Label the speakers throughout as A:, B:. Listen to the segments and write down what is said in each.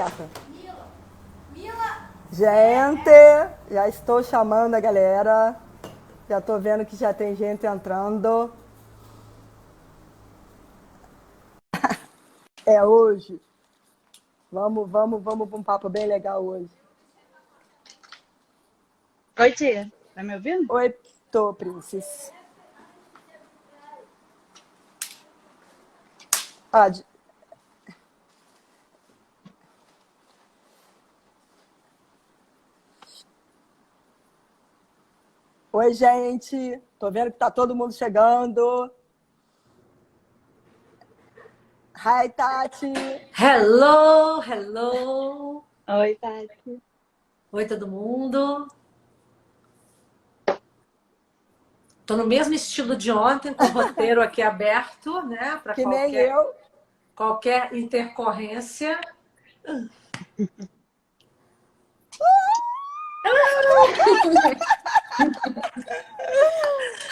A: aberta. Gente, já estou chamando a galera. Já estou vendo que já tem gente entrando. É hoje. Vamos para um papo bem legal hoje.
B: Oi, tia. Tá me ouvindo?
A: Oi, tô, Princess. Ah, oi, gente. Tô vendo que tá todo mundo chegando. Hi, Tati.
C: Hello, hello.
B: Oi, Tati.
C: Oi, todo mundo. Tô no mesmo estilo de ontem, com o roteiro aqui aberto, né? Para
A: Que nem eu.
C: qualquer intercorrência.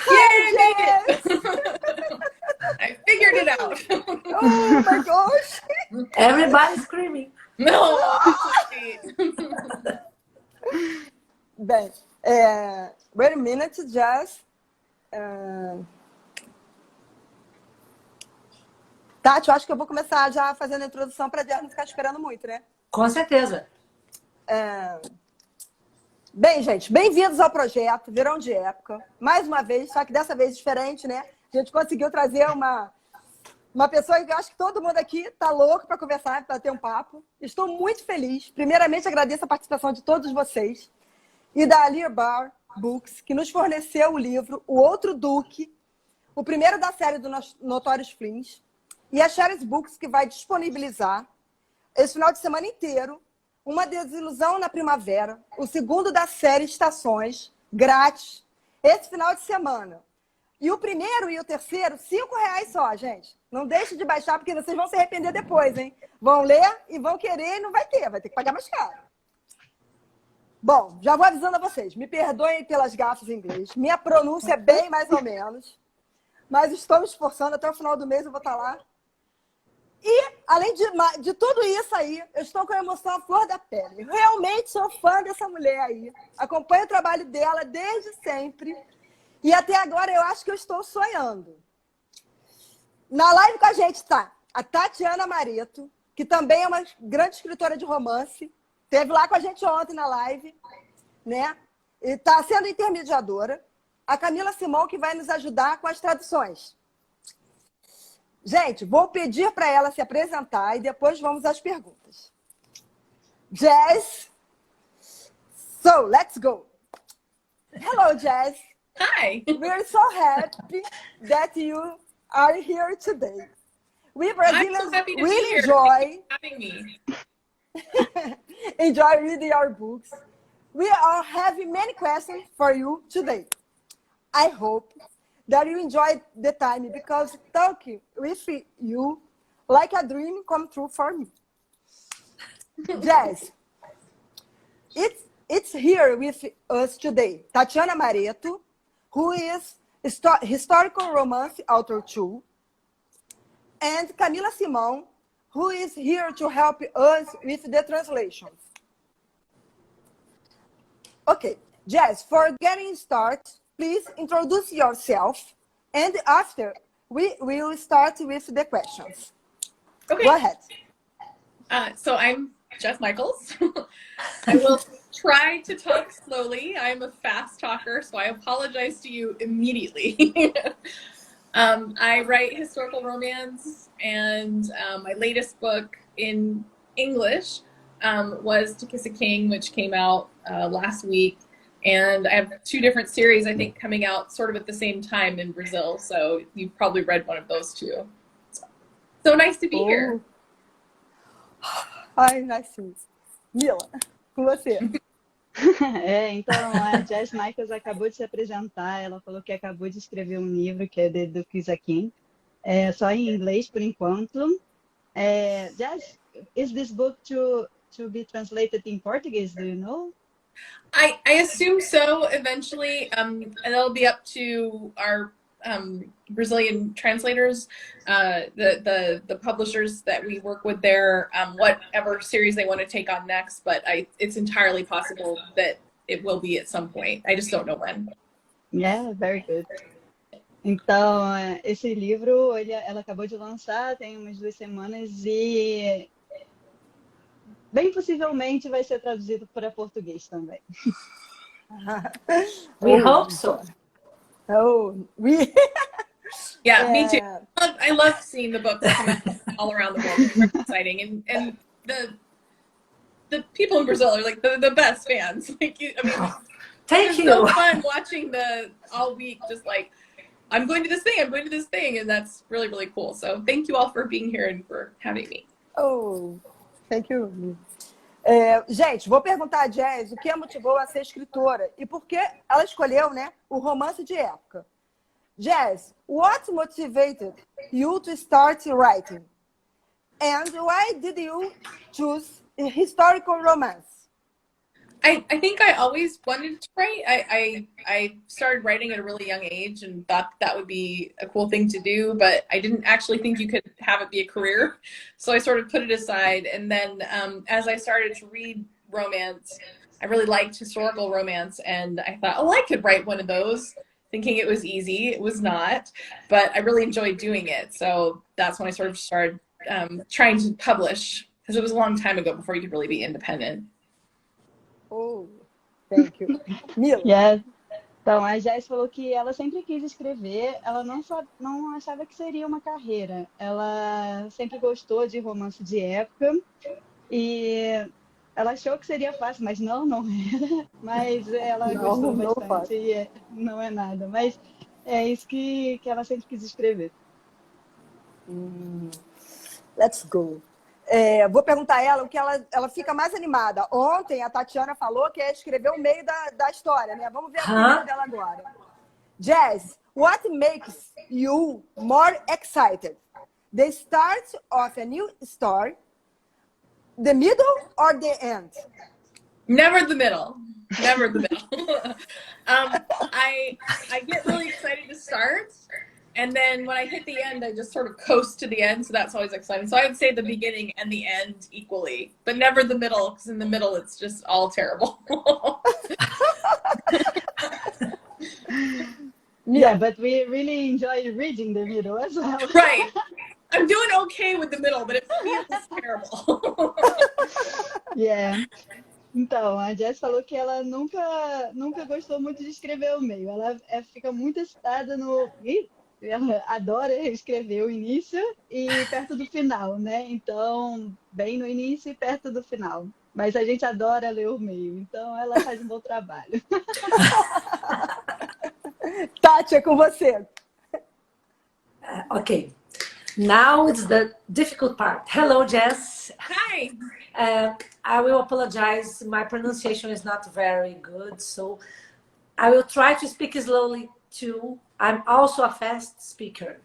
D: Yay,
A: Jess!
D: I figured it out.
A: Oh my gosh!
C: Everybody screaming.
D: No.
A: Bem, wait a minute, Jess. Tati, eu acho que eu vou começar já fazendo a introdução para Jess não ficar esperando muito, né?
C: Com certeza.
A: Bem, gente, bem-vindos ao projeto Verão de Época. Mais uma vez, só que dessa vez diferente, né? A gente conseguiu trazer uma pessoa que eu acho que todo mundo aqui está louco para conversar, para ter um papo. Estou muito feliz. Primeiramente, agradeço a participação de todos vocês e da Lear Books, que nos forneceu o livro O Outro Duque, o primeiro da série do Notórios Flins, e a Sherry's Books, que vai disponibilizar esse final de semana inteiro Uma Desilusão na Primavera, o segundo da série Estações, grátis, esse final de semana. E o primeiro e o terceiro, R$5 só, gente. Não deixe de baixar, porque vocês vão se arrepender depois, hein? Vão ler e vão querer e não vai ter que pagar mais caro. Bom, já vou avisando a vocês, me perdoem pelas gafas em inglês, minha pronúncia é bem mais ou menos, mas estou me esforçando, até o final do mês eu vou estar lá. E, além de tudo isso aí, eu estou com a emoção à flor da pele. Realmente sou fã dessa mulher aí, acompanho o trabalho dela desde sempre. E até agora eu acho que eu estou sonhando. Na live com a gente está a Tatiana Mareto, que também é uma grande escritora de romance. Esteve lá com a gente ontem na live, né? E está sendo intermediadora. A Camila Simão, que vai nos ajudar com as traduções. Gente, vou pedir para ela se apresentar e depois vamos às perguntas. Jess. So, let's go. Hello, Jess.
D: Hi.
A: We're so happy that you are here today. We
D: I'm so
A: Brazilians
D: happy to be
A: really
D: here.
A: enjoy
D: Thank you for having me.
A: enjoy reading your books. We are having many questions for you today. I hope that you enjoyed the time because talking with you like a dream come true for me. Jess, it's here with us today. Tatiana Mareto, who is historical romance author too, and Camila Simão, who is here to help us with the translations. Okay, Jess, for getting started, please introduce yourself, and after we will start with the questions.
D: Okay.
A: Go ahead.
D: So I'm Jess Michaels. I will try to talk slowly. I'm a fast talker, so I apologize to you immediately. I write historical romance, and my latest book in English was To Kiss a King, which came out last week. And I have 2 different series, I think, coming out sort of at the same time in Brazil. So you've probably read one of those too. So nice to be here.
A: Ai, nice to meet you. Mila, com você.
B: Então, a Jess Michaels acabou de se apresentar. Ela falou que acabou de escrever um livro que é do Kiss a King. Só em inglês, por enquanto. Jess, is this book to be translated in Portuguese? Do you know?
D: I assume so eventually, and it'll be up to our Brazilian translators, the publishers that we work with there, whatever series they want to take on next, but it's entirely possible that it will be at some point. I just don't know when.
B: Yeah, very good. Então, esse livro, ela acabou de lançar, tem umas 2 semanas, e bem possivelmente vai ser traduzido para português também.
C: We hope so.
A: Oh, we...
D: Yeah, me too. I love seeing the books come out all around the world. It's very exciting, and the people in Brazil are like the best fans. Like,
C: Thank
D: it's
C: you.
D: so fun watching all week, just like, I'm going to this thing, I'm going to this thing, and that's really, really cool. So thank you all for being here and for having me.
A: Oh, thank you. Gente, vou perguntar a Jess o que a motivou a ser escritora e por que ela escolheu, né, o romance de época. Jess, what motivated you to start writing? And why did you choose historical romance?
D: I think I always wanted to write. I started writing at a really young age and thought that would be a cool thing to do, but I didn't actually think you could have it be a career. So I sort of put it aside. And then as I started to read romance, I really liked historical romance. And I thought, oh, I could write one of those, thinking it was easy. It was not, but I really enjoyed doing it. So that's when I sort of started trying to publish, because it was a long time ago before you could really be independent.
A: Oh, thank you. Mila?
B: Yes. Então, a Jess falou que ela sempre quis escrever, ela não achava que seria uma carreira. Ela sempre gostou de romance de época e ela achou que seria fácil, mas não era. Mas ela gostou bastante e não é nada. Mas é isso que ela sempre quis escrever.
A: Let's go. Vou perguntar a ela o que ela fica mais animada. Ontem a Tatiana falou que ia escrever o meio da história, né? Vamos ver a opinião dela agora. Jess, what makes you more excited? The start of a new story, the middle, or the end?
D: Never the middle. Never the middle. I get really excited to start. And then when I hit the end, I just sort of coast to the end. So that's always exciting. So I would say the beginning and the end equally, but never the middle, because in the middle, it's just all terrible.
B: Yeah, but we really enjoy reading the middle as well.
D: Right. I'm doing okay with the middle, but it feels terrible.
B: Yeah. Então, a Jess falou que ela nunca gostou muito de escrever o meio. Ela fica muito excitada ela adora escrever o início e perto do final, né? Então, bem no início e perto do final. Mas a gente adora ler o meio, então ela faz um bom trabalho.
A: Tati, é com você.
C: Okay. Now it's the difficult part. Hello, Jess.
D: Hi.
C: I will apologize. My pronunciation is not very good, so I will try to speak slowly too. I'm also a fast speaker.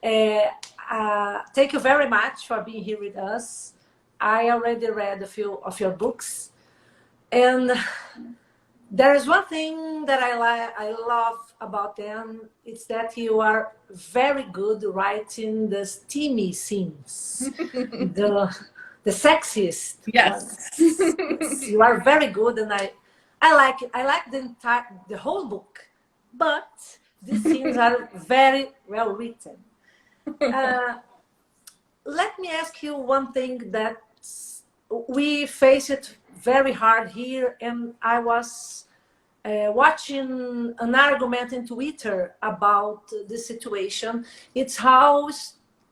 C: Thank you very much for being here with us. I already read a few of your books, and there is one thing that I love about them. It's that you are very good writing the steamy scenes, the sexiest.
D: Yes.
C: Ones. You are very good, and I like it. I like the whole book, but these scenes are very well written. Let me ask you one thing that we face it very hard here, and I was watching an argument in Twitter about this situation. It's how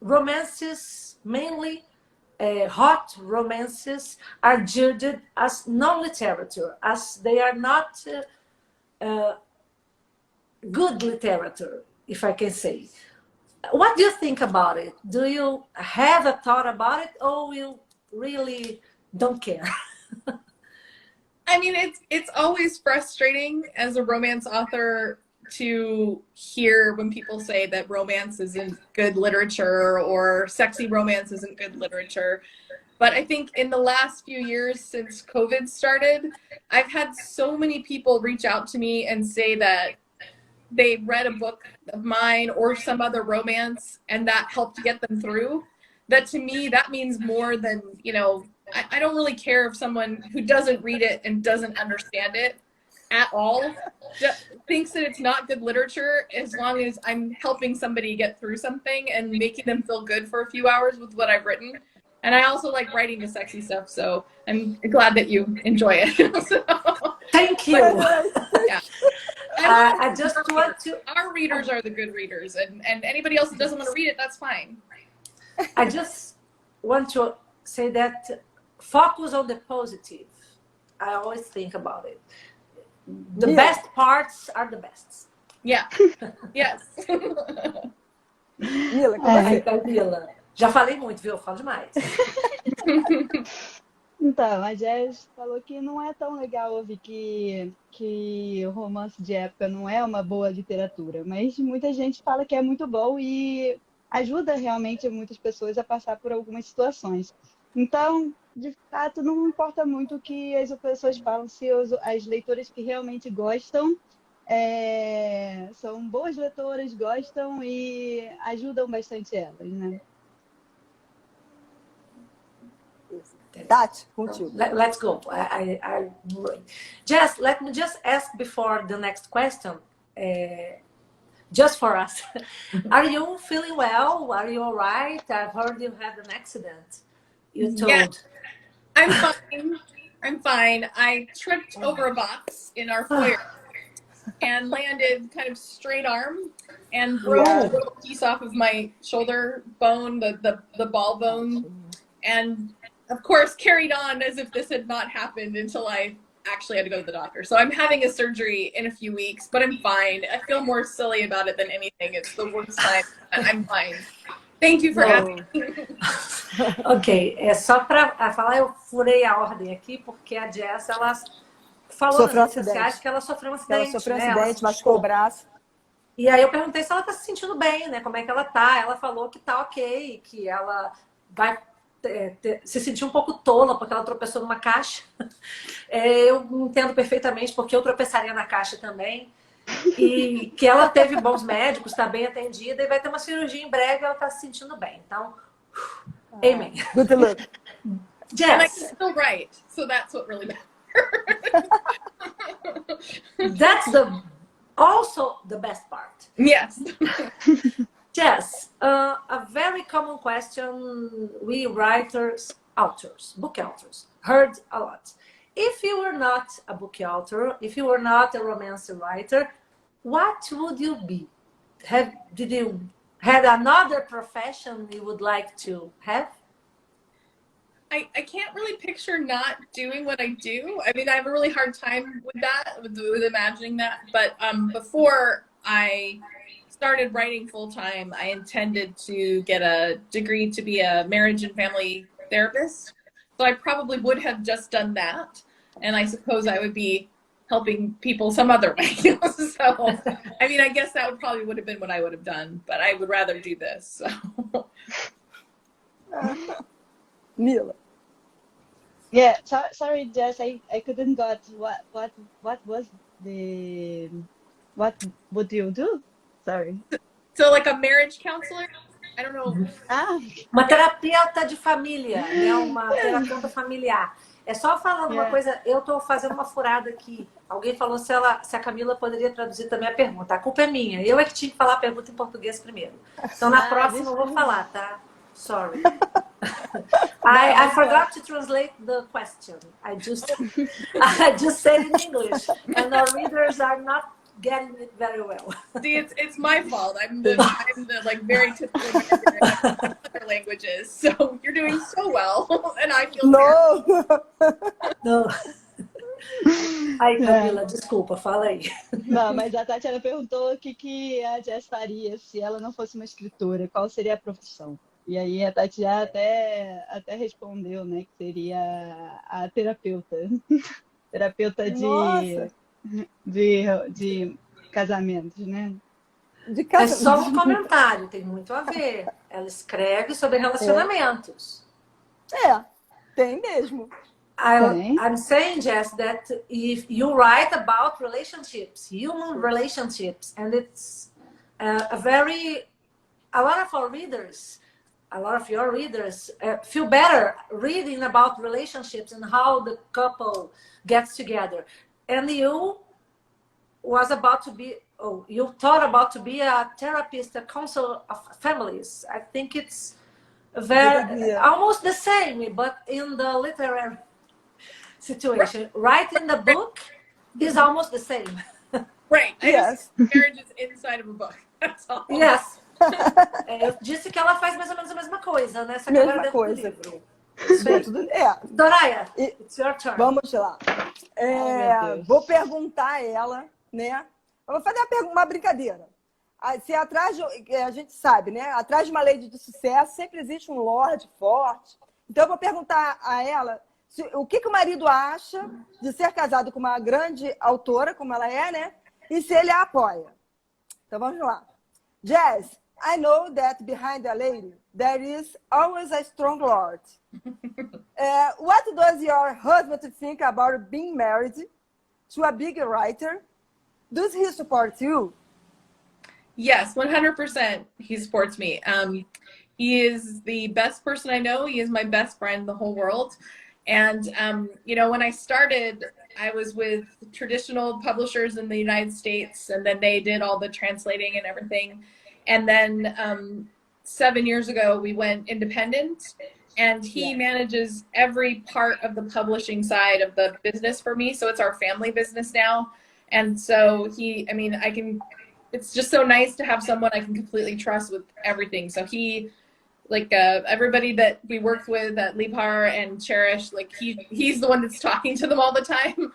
C: romances, mainly hot romances, are judged as non-literature, as they are not good literature, if I can say. What do you think about it? Do you have a thought about it, or you really don't care?
D: I mean, it's always frustrating as a romance author to hear when people say that romance isn't good literature or sexy romance isn't good literature. But I think in the last few years since COVID started, I've had so many people reach out to me and say that they read a book of mine or some other romance and that helped get them through, that to me, that means more than, you know, I don't really care if someone who doesn't read it and doesn't understand it at all thinks that it's not good literature, as long as I'm helping somebody get through something and making them feel good for a few hours with what I've written. And I also like writing the sexy stuff, so I'm glad that you enjoy it. So,
C: Thank you.
D: yeah.
C: I just want to...
D: Our readers are the good readers, and anybody else that doesn't want to read it, that's fine.
C: I just want to say that focus on the positive. I always think about it. The best parts are the best.
D: Yeah. Yes.
A: Mila, como
C: Camila. Já falei muito, viu? Eu falo demais.
B: Então, a Jess falou que não é tão legal ouvir que o romance de época não é uma boa literatura, mas muita gente fala que é muito bom e ajuda realmente muitas pessoas a passar por algumas situações. Então, de fato, não importa muito o que as pessoas falam, se as leitoras que realmente gostam são boas leitoras, gostam e ajudam bastante elas, né?
A: Tati, contigo.
C: Let's go. Jess, let me just ask before the next question, just for us. Are you feeling well? Are you all right? I've heard you had an accident. You told.
D: Yeah, I'm fine. I'm fine. I tripped over a box in our foyer and landed kind of straight arm and broke a little piece off of my shoulder bone, the ball bone, and of course carried on as if this had not happened until I actually had to go to the doctor. So I'm having a surgery in a few weeks, but I'm fine. I feel more silly about it than anything. It's the worst time. I'm fine. Thank you for asking.
C: Ok, só para falar, eu furei a ordem aqui porque a Jess, ela falou nas redes sociais que ela sofreu um acidente.
A: Ela sofreu um acidente, machucou o braço.
C: E aí eu perguntei se ela tá se sentindo bem, né? Como é que ela tá? Ela falou que tá ok, que ela vai se sentir um pouco tola porque ela tropeçou numa caixa. Eu entendo perfeitamente porque eu tropeçaria na caixa também. E que ela teve bons médicos, está bem atendida e vai ter uma cirurgia em breve e ela está se sentindo bem. Então, amen.
A: Good luck.
C: Jess.
D: And I can still write, so that's what really matters.
C: That's also the best part.
D: Yes.
C: Jess, a very common question we writers, book authors, heard a lot. If you were not a book author, if you were not a romance writer, what would you be? Did you have another profession you would like to have?
D: I can't really picture not doing what I do. I mean, I have a really hard time with that, with imagining that. But before I started writing full-time, I intended to get a degree to be a marriage and family therapist. So I probably would have just done that. And I suppose I would be helping people some other way. So, I mean, I guess that would have been what I would have done. But I would rather do this. So.
A: Mila.
B: Yeah, sorry, Jess, I couldn't got what was the, what would you do? Sorry.
D: So like a marriage counselor? I don't know.
C: Uma terapeuta de família, né? Uma terapeuta familiar. É só falando uma coisa, eu tô fazendo uma furada aqui. Alguém falou se a Camila poderia traduzir também a pergunta. A culpa é minha. Eu é que tinha que falar a pergunta em português primeiro. Então na próxima eu vou falar, tá? Sorry. I forgot to translate the question. I just said it in English, and our readers are not getting it very well.
D: See, it's my fault. I'm the like very typical other languages. So you're doing so well, and I feel
C: No. Ai, Camila, desculpa, fala aí.
B: Não, mas a Tatiana perguntou o que a Jess faria se ela não fosse uma escritora, qual seria a profissão? E aí a Tati já até respondeu, né, que seria a terapeuta. Terapeuta de casamentos, né?
C: É só um comentário, tem muito a ver. Ela escreve sobre relacionamentos.
A: Tem mesmo.
C: I'm saying, Jess, that if you write about relationships, human relationships, and it's a lot of our readers, a lot of your readers feel better reading about relationships and how the couple gets together. And you thought about to be a therapist, a counselor of families. I think it's almost the same, but in the literary situation. Writing the book is almost the same.
D: Right.
A: Yes.
D: Marriage is inside of a book. That's all.
C: Yes. Eu disse que ela faz mais ou menos a mesma coisa, né? Só que
A: Mesma
C: agora dentro
A: coisa.
C: do livro.
A: Soraya,
C: it's your turn.
A: Vamos lá.
B: Ai,
A: vou perguntar a ela, né? Eu vou fazer uma brincadeira. Se atrás a gente sabe, né? Atrás de uma lady de sucesso sempre existe um lorde forte. Então eu vou perguntar a ela o que o marido acha de ser casado com uma grande autora, como ela é, né? E se ele a apoia. Então vamos lá. Jess, I know that behind a lady there is always a strong lord. What does your husband think about being married to a big writer? Does he support you?
D: Yes, 100%. He supports me. He is the best person I know. He is my best friend in the whole world. And, when I started, I was with traditional publishers in the United States, and then they did all the translating and everything. And then 7 years ago, we went independent, and he manages every part of the publishing side of the business for me. So it's our family business now. And so it's just so nice to have someone I can completely trust with everything. So he, everybody that we worked with at Liebherr and Cherish, he's the one that's talking to them all the time,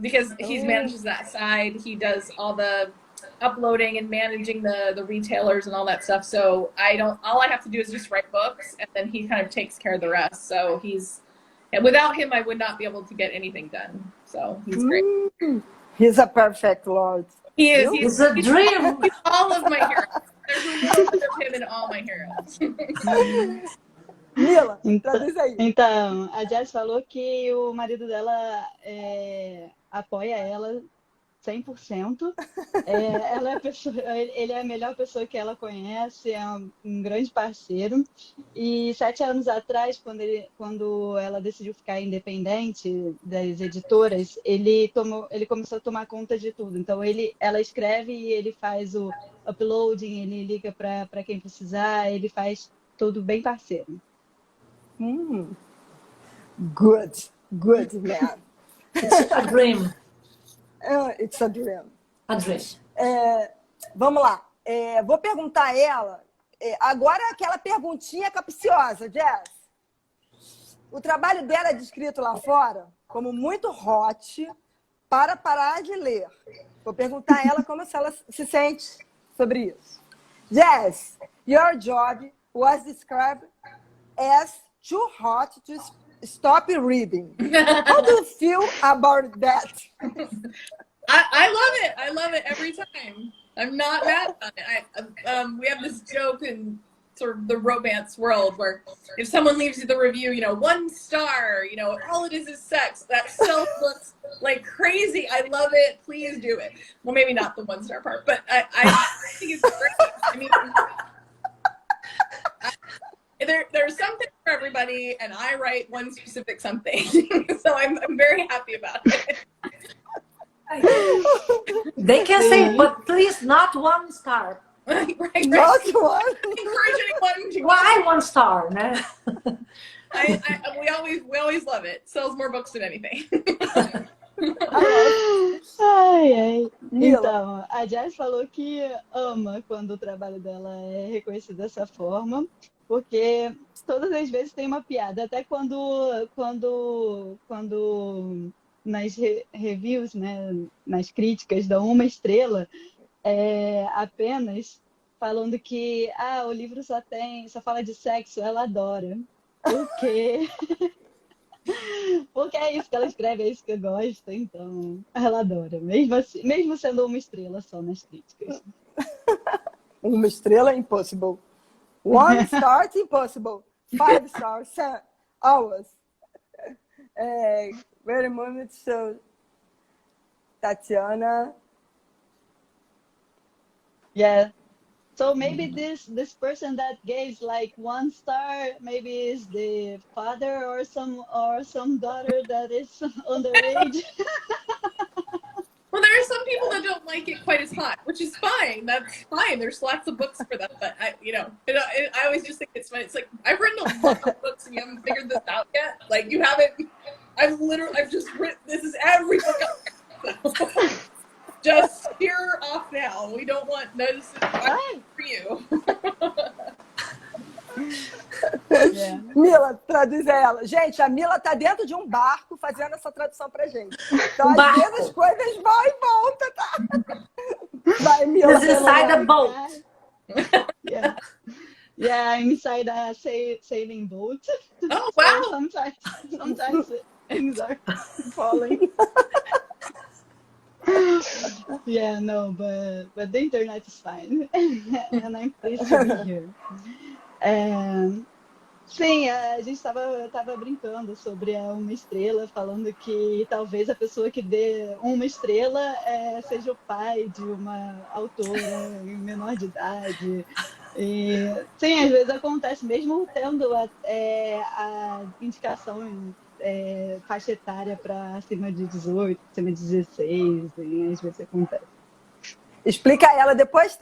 D: because he manages that side. He does all the uploading and managing the retailers and all that stuff. So all I have to do is just write books, and then he kind of takes care of the rest. So without him, I would not be able to get anything done. So he's great.
A: He's a perfect lord.
D: He is.
C: He's a dream.
D: He's all of my heroes. There's a lot of him in all my heroes.
A: Mila, traduz aí.
B: Então, a Jess falou que o marido dela apoia ela 100%. Ele é a melhor pessoa que ela conhece, é um grande parceiro. E 7 anos atrás, quando ela decidiu ficar independente das editoras, ele começou a tomar conta de tudo. Então, ela escreve e ele faz o uploading, ele liga para quem precisar, ele faz tudo bem parceiro.
A: Good man.
C: It's a dream.
A: It's a dream.
C: A dream.
A: Vamos lá. Vou perguntar a ela. Agora aquela perguntinha capciosa, Jess. O trabalho dela é descrito lá fora como muito hot para parar de ler. Vou perguntar a ela como ela se sente sobre isso. Jess, your job was described as too hot to stop reading. How do you feel about that?
D: I love it. I love it every time. I'm not mad about it. We have this joke in sort of the romance world where if someone leaves you the review, 1 star, all it is sex. That self looks like crazy. I love it. Please do it. Well, maybe not the 1-star part, but I think it's great. I mean, there's something for everybody, and I write one specific something. So I'm very happy about it.
C: They can say, but please, not 1 star.
D: Right.
A: Not one.
D: Encourage anyone to.
C: Why 1 star, né?
D: We always love it. Sells more books than anything.
B: Ai. Então, a Jess falou que ama quando o trabalho dela é reconhecido dessa forma, porque todas as vezes tem uma piada, até quando nas reviews, né, nas críticas dão 1 estrela, apenas falando que o livro só fala de sexo, ela adora. Por quê? Porque é isso que ela escreve, é isso que eu gosto, então ela adora, mesmo sendo 1 estrela só nas críticas.
A: 1 estrela, impossible. 1 star, impossible. 5 stars, always. Wait a moment, so Tatiana.
B: Yeah. So maybe this person that gave like 1 star maybe is the father or some daughter that is underage.
D: Well, there are some people that don't like it quite as hot, which is fine. That's fine. There's lots of books for them. But I always just think it's funny. It's like, I've written a lot of books and you haven't figured this out yet. Like, you haven't. I've just written. This is every book out there. Just steer off now. We don't want notices for you.
B: Yeah.
A: Mila, traduz ela. Gente, a Mila tá dentro de um barco fazendo essa tradução pra gente. Então, às vezes, as coisas vão e voltam, tá? Vai, Mila.
C: He's inside the boat.
B: Yeah. Yeah, I'm inside a sailing boat.
D: Oh, wow.
B: So sometimes things are falling. Yeah, no, but the internet is fine. And I'm pleased to be here. Sim, a gente tava brincando sobre uma estrela, falando que talvez a pessoa que dê uma estrela seja o pai de uma autora menor de idade. E, sim, às vezes acontece, mesmo tendo a indicação faixa etária para acima de 18, acima de 16, e às vezes acontece.
A: Explica a ela depois,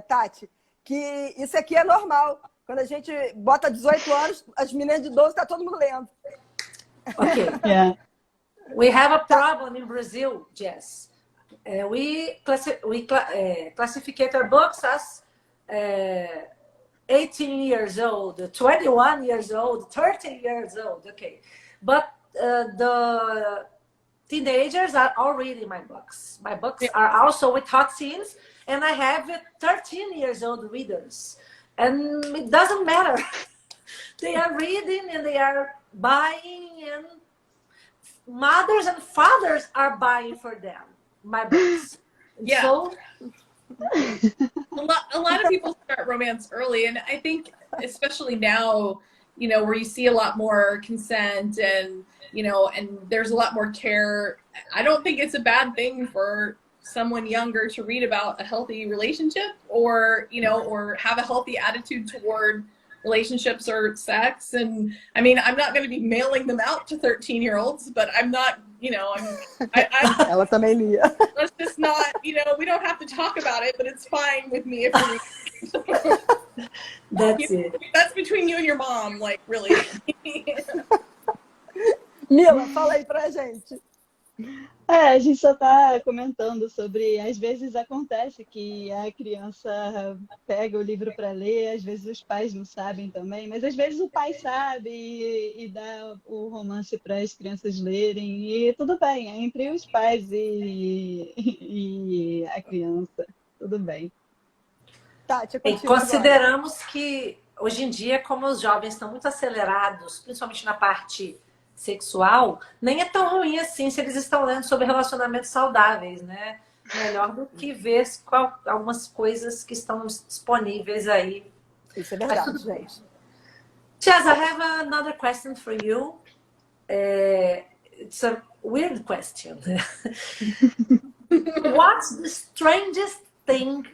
A: Tati, que isso aqui é normal. Quando a gente bota 18 anos, as meninas de 12 tá todo mundo lendo.
C: Okay.
B: Yeah.
C: We have a problem in Brazil, Jess. We classificate our books as 18 years old, 21 years old, 30 years old. Okay. But the teenagers are all reading my books. My books are also with hot scenes, and I have 13 years old readers. And it doesn't matter. They are reading and they are buying, and mothers and fathers are buying for them my books.
D: Yeah.
C: So
D: a lot of people start romance early, and I think especially now, where you see a lot more consent and and there's a lot more care. I don't think it's a bad thing for someone younger to read about a healthy relationship or have a healthy attitude toward relationships or sex. And I mean, I'm not going to be mailing them out to 13-year-olds, but I'm not,
A: Ela também lia.
D: let's just not, we don't have to talk about it, but it's fine with me if you
C: that's it.
D: That's between you and your mom, like, really.
A: Mila, fala aí pra gente.
B: A gente só está comentando sobre, às vezes acontece que a criança pega o livro para ler, às vezes os pais não sabem também, mas às vezes o pai sabe e dá o romance para as crianças lerem, e tudo bem, é entre os pais e a criança, tudo bem.
A: Tati,
C: E consideramos que hoje em dia, como os jovens estão muito acelerados, principalmente na parte sexual, nem é tão ruim assim se eles estão lendo sobre relacionamentos saudáveis, né? Melhor do que ver algumas coisas que estão disponíveis aí.
A: Isso é verdade, gente.
C: Jess, I have another question for you. It's a weird question. What's the strangest thing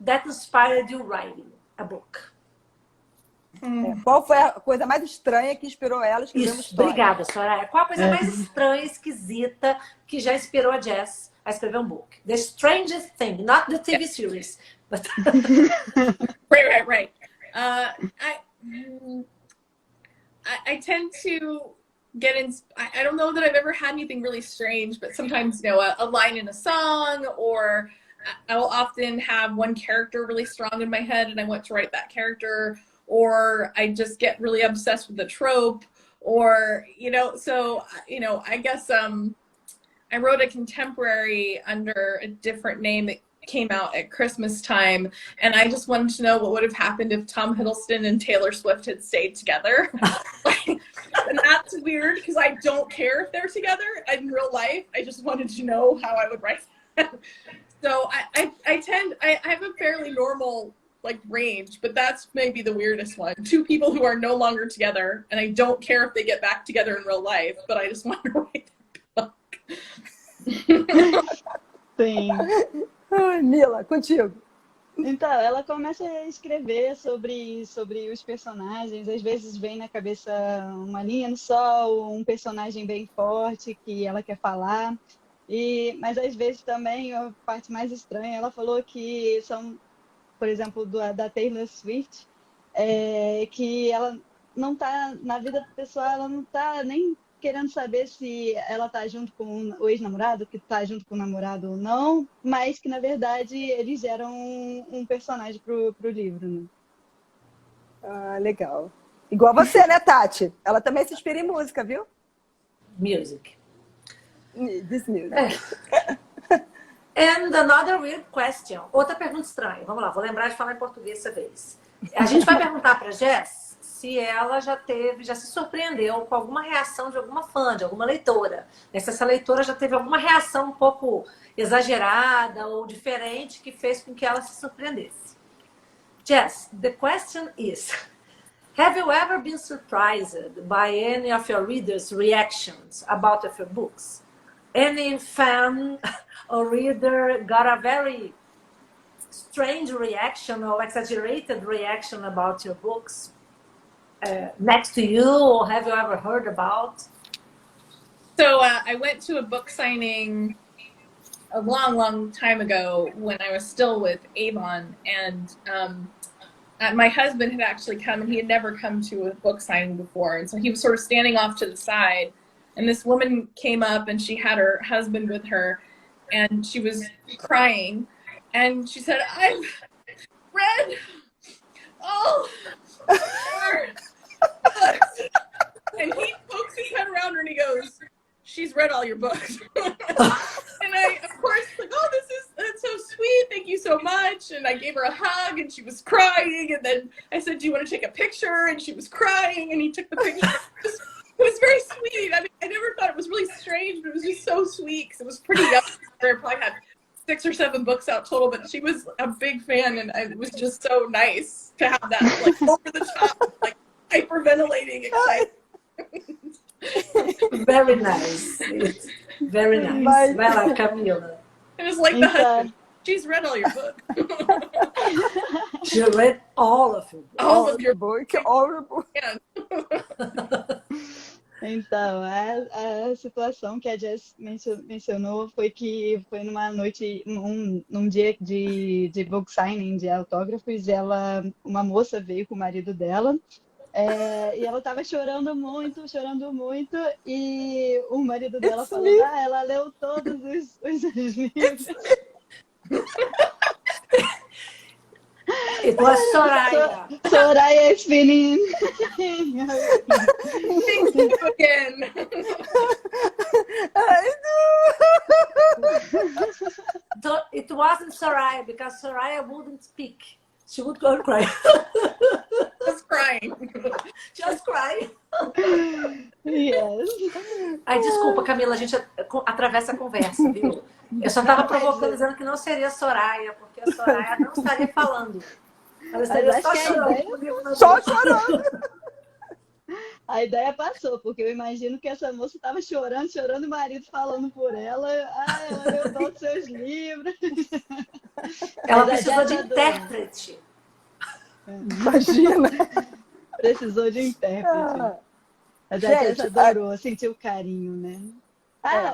C: that inspired you writing a book?
A: Qual foi a coisa mais estranha que inspirou ela a escrever uma história?
C: Obrigada, Soraya. Qual a coisa mais estranha, esquisita que já inspirou a Jess a escrever um book? The strangest thing, not the TV series. But...
D: Right. I tend to get in. I don't know that I've ever had anything really strange, but sometimes, a line in a song, or I will often have one character really strong in my head and I want to write that character, or I just get really obsessed with the trope, or, so, I guess I wrote a contemporary under a different name that came out at Christmas time, and I just wanted to know what would have happened if Tom Hiddleston and Taylor Swift had stayed together. And that's weird because I don't care if they're together in real life. I just wanted to know how I would write that. So I have a fairly normal like range, but that's maybe the weirdest one. Two people who are no longer together, and I don't care if they get back together in real life, but I just want to write their book.
B: Sim.
A: Ai, Mila, contigo.
B: Então, ela começa a escrever sobre os personagens. Às vezes vem na cabeça uma linha no sol, um personagem bem forte que ela quer falar. Mas às vezes também, a parte mais estranha, ela falou que são, por exemplo, da Taylor Swift, que ela não tá, na vida pessoal, ela não tá nem querendo saber se ela tá junto com o ex-namorado, que tá junto com o namorado ou não, mas que, na verdade, eles eram um personagem pro livro, né?
A: Ah, legal. Igual você, né, Tati? Ela também se inspira em música, viu?
C: Music.
A: This music.
C: And another weird question. Outra pergunta estranha. Vamos lá, vou lembrar de falar em português dessa vez. A gente vai perguntar para Jess se ela já se surpreendeu com alguma reação de alguma fã, de alguma leitora. Se essa leitora já teve alguma reação um pouco exagerada ou diferente que fez com que ela se surpreendesse. Jess, the question is, have you ever been surprised by any of your readers' reactions about your books? Any fan or reader got a very strange reaction or exaggerated reaction about your books next to you, or have you ever heard about?
D: So I went to a book signing a long time ago when I was still with Avon, and my husband had actually come, and he had never come to a book signing before, and so he was sort of standing off to the side, and this woman came up, and she had her husband with her, and she was crying, and she said, "I've read all your books." And he pokes his head around her and he goes, "She's read all your books." And I, of course, like, "Oh, that's so sweet. Thank you so much." And I gave her a hug and she was crying. And then I said, "Do you want to take a picture?" And she was crying and he took the picture. It was very sweet. I mean, I never thought it was really strange, but it was just so sweet because it was pretty young. I probably had 6 or 7 books out total, but she was a big fan, and it was just so nice to have that, like, over the top, like, hyperventilating excitement.
C: Very nice. Very nice. Well, Camila.
D: It was like the husband. She's read all your books.
C: She read all of them.
D: All of your
A: book, all your book.
D: Yeah.
B: Então, a situação que a Jess mencionou foi que foi numa noite, num dia de book signing, de autógrafos, uma moça veio com o marido dela, e ela estava chorando muito, e o marido dela falou, ela leu todos os livros.
C: It was Soraya.
B: Soraya is feeling.
D: Again.
C: It wasn't Soraya because Soraya wouldn't speak. She would go and cry.
D: Just crying.
C: Just crying.
B: Yes.
C: Ai, desculpa, Camila, a gente atravessa a conversa, viu? Eu só estava provocando, dizendo que não seria Soraya, porque a Soraya não estaria falando. Ela estaria só chorando.
A: Só chorando.
B: A ideia passou, porque eu imagino que essa moça estava chorando, o marido falando por ela. Ela leu todos os seus livros.
C: Ela precisou de intérprete.
A: Imagina.
B: Precisou de intérprete. A gente adorou, sentiu o carinho, né?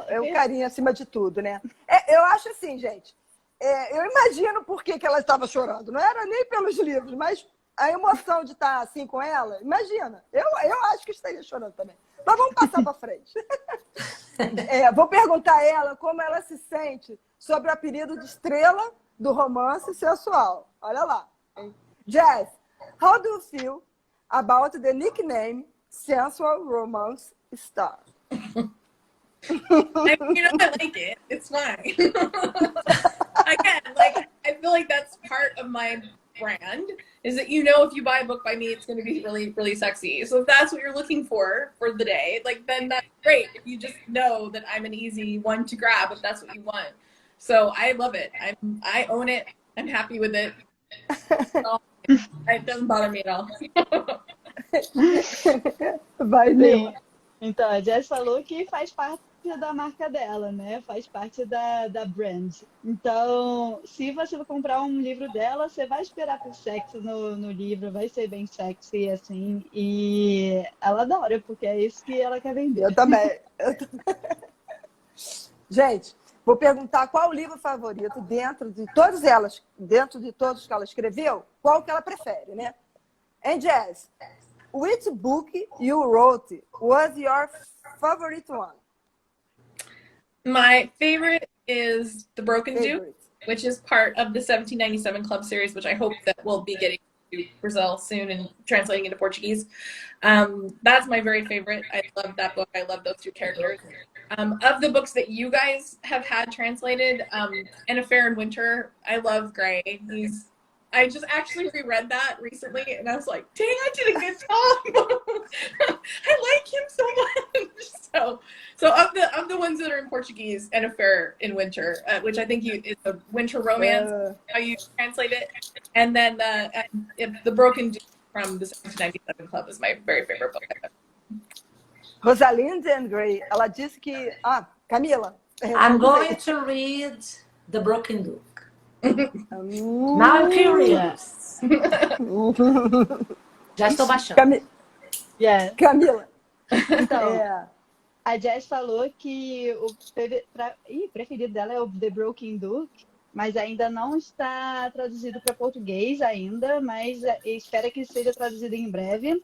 A: É o carinho acima de tudo, né? Eu acho assim, gente. Eu imagino por que ela estava chorando. Não era nem pelos livros, mas a emoção de estar assim com ela. Imagina. Eu acho que estaria chorando também. Mas vamos passar para frente. Vou perguntar a ela como ela se sente sobre o apelido de estrela do romance sensual. Olha lá. Jess, how do you feel about the nickname Sensual Romance Star?
D: I like it. It's fine. Again, like, I feel like that's part of my brand, is that, if you buy a book by me, it's going to be really, really sexy. So if that's what you're looking for the day, like, then that's great. If you just know that I'm an easy one to grab, if that's what you want. So I love it. I own it. I'm happy with it. Oh, it doesn't bother me at all.
A: Vai,
B: Sim.
A: Lima.
B: Então, a Jess falou que faz parte da marca dela, né? Faz parte da brand. Então, se você for comprar um livro dela, você vai esperar por sexo no livro, vai ser bem sexy, assim. E ela adora, porque é isso que ela quer vender.
A: Eu também. Gente, vou perguntar qual o livro favorito dentro de todas elas, dentro de todos que ela escreveu, qual que ela prefere, né? And Jess, which book you wrote was your favorite one?
D: My favorite is The Broken Duke,
A: Favorite.
D: which is part of the 1797 Club series, which I hope that will be getting to Brazil soon and translating into Portuguese. That's my very favorite. I love that book. I love those two characters. Of the books that you guys have had translated, An Affair in Winter, I love Gray. I just actually reread that recently, and I was like, dang, I did a good job. I like him so much. So of the ones that are in Portuguese, An Affair in Winter, which I think is a winter romance, how you translate it, and then The Broken Duke from the 1797 Club is my very favorite book.
A: Rosalind and Gray. Ela disse que... Camila.
C: I'm going to read The Broken Duke. Now I'm curious. Já estou baixando.
A: Camila.
B: Então, a Jess falou que o preferido dela é o The Broken Duke, mas ainda não está traduzido para português ainda, mas espera que seja traduzido em breve.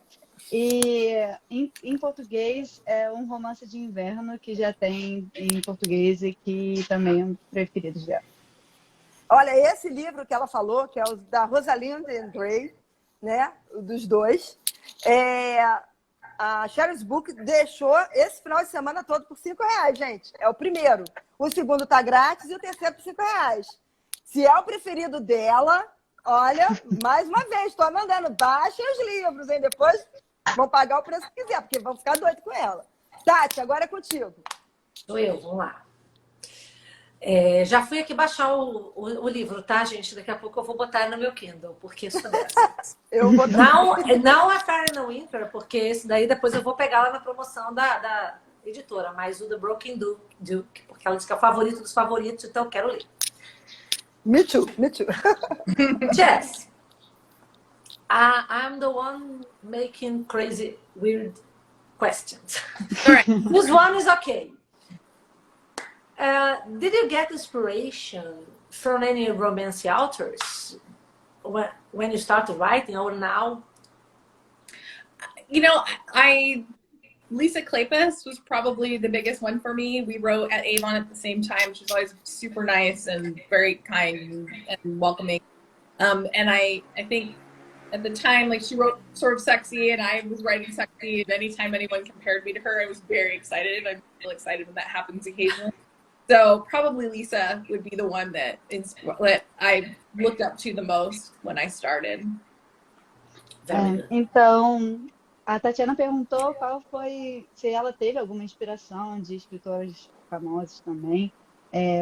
B: E em português é um romance de inverno que já tem em português e que também é um preferido dela.
A: Olha, esse livro que ela falou, que é o da Rosalind and Gray, né? Dos dois, a Sherry's Book deixou esse final de semana todo por R$5, gente. É o primeiro. O segundo tá grátis e o terceiro por R$5. Se é o preferido dela, olha, mais uma vez, estou mandando, baixem os livros, hein? Depois vão pagar o preço que quiser, porque vão ficar doidos com ela. Tati, agora é contigo. Sou
C: eu, vamos lá. Já fui aqui baixar o livro, tá, gente? Daqui a pouco eu vou botar no meu Kindle, porque isso dessas. Não a Fire no Winter, porque esse daí depois eu vou pegar lá na promoção da editora, mas o The Broken Duke, porque ela disse que é o favorito dos favoritos, então eu quero ler.
A: Me too, me too.
C: Jess, I'm the one making crazy, weird questions. All right. This one is okay. Did you get inspiration from any romance authors when you started writing or now?
D: You know, Lisa Kleypas was probably the biggest one for me. We wrote at Avon at the same time. She's always super nice and very kind and welcoming. And I think at the time, like, she wrote sort of sexy and I was writing sexy. And anytime anyone compared me to her, I was very excited. I'm really excited when that happens occasionally. So probably Lisa would be the one that I looked up to the most when I started.
B: Então, a Tatiana perguntou se ela teve alguma inspiração de escritores famosos também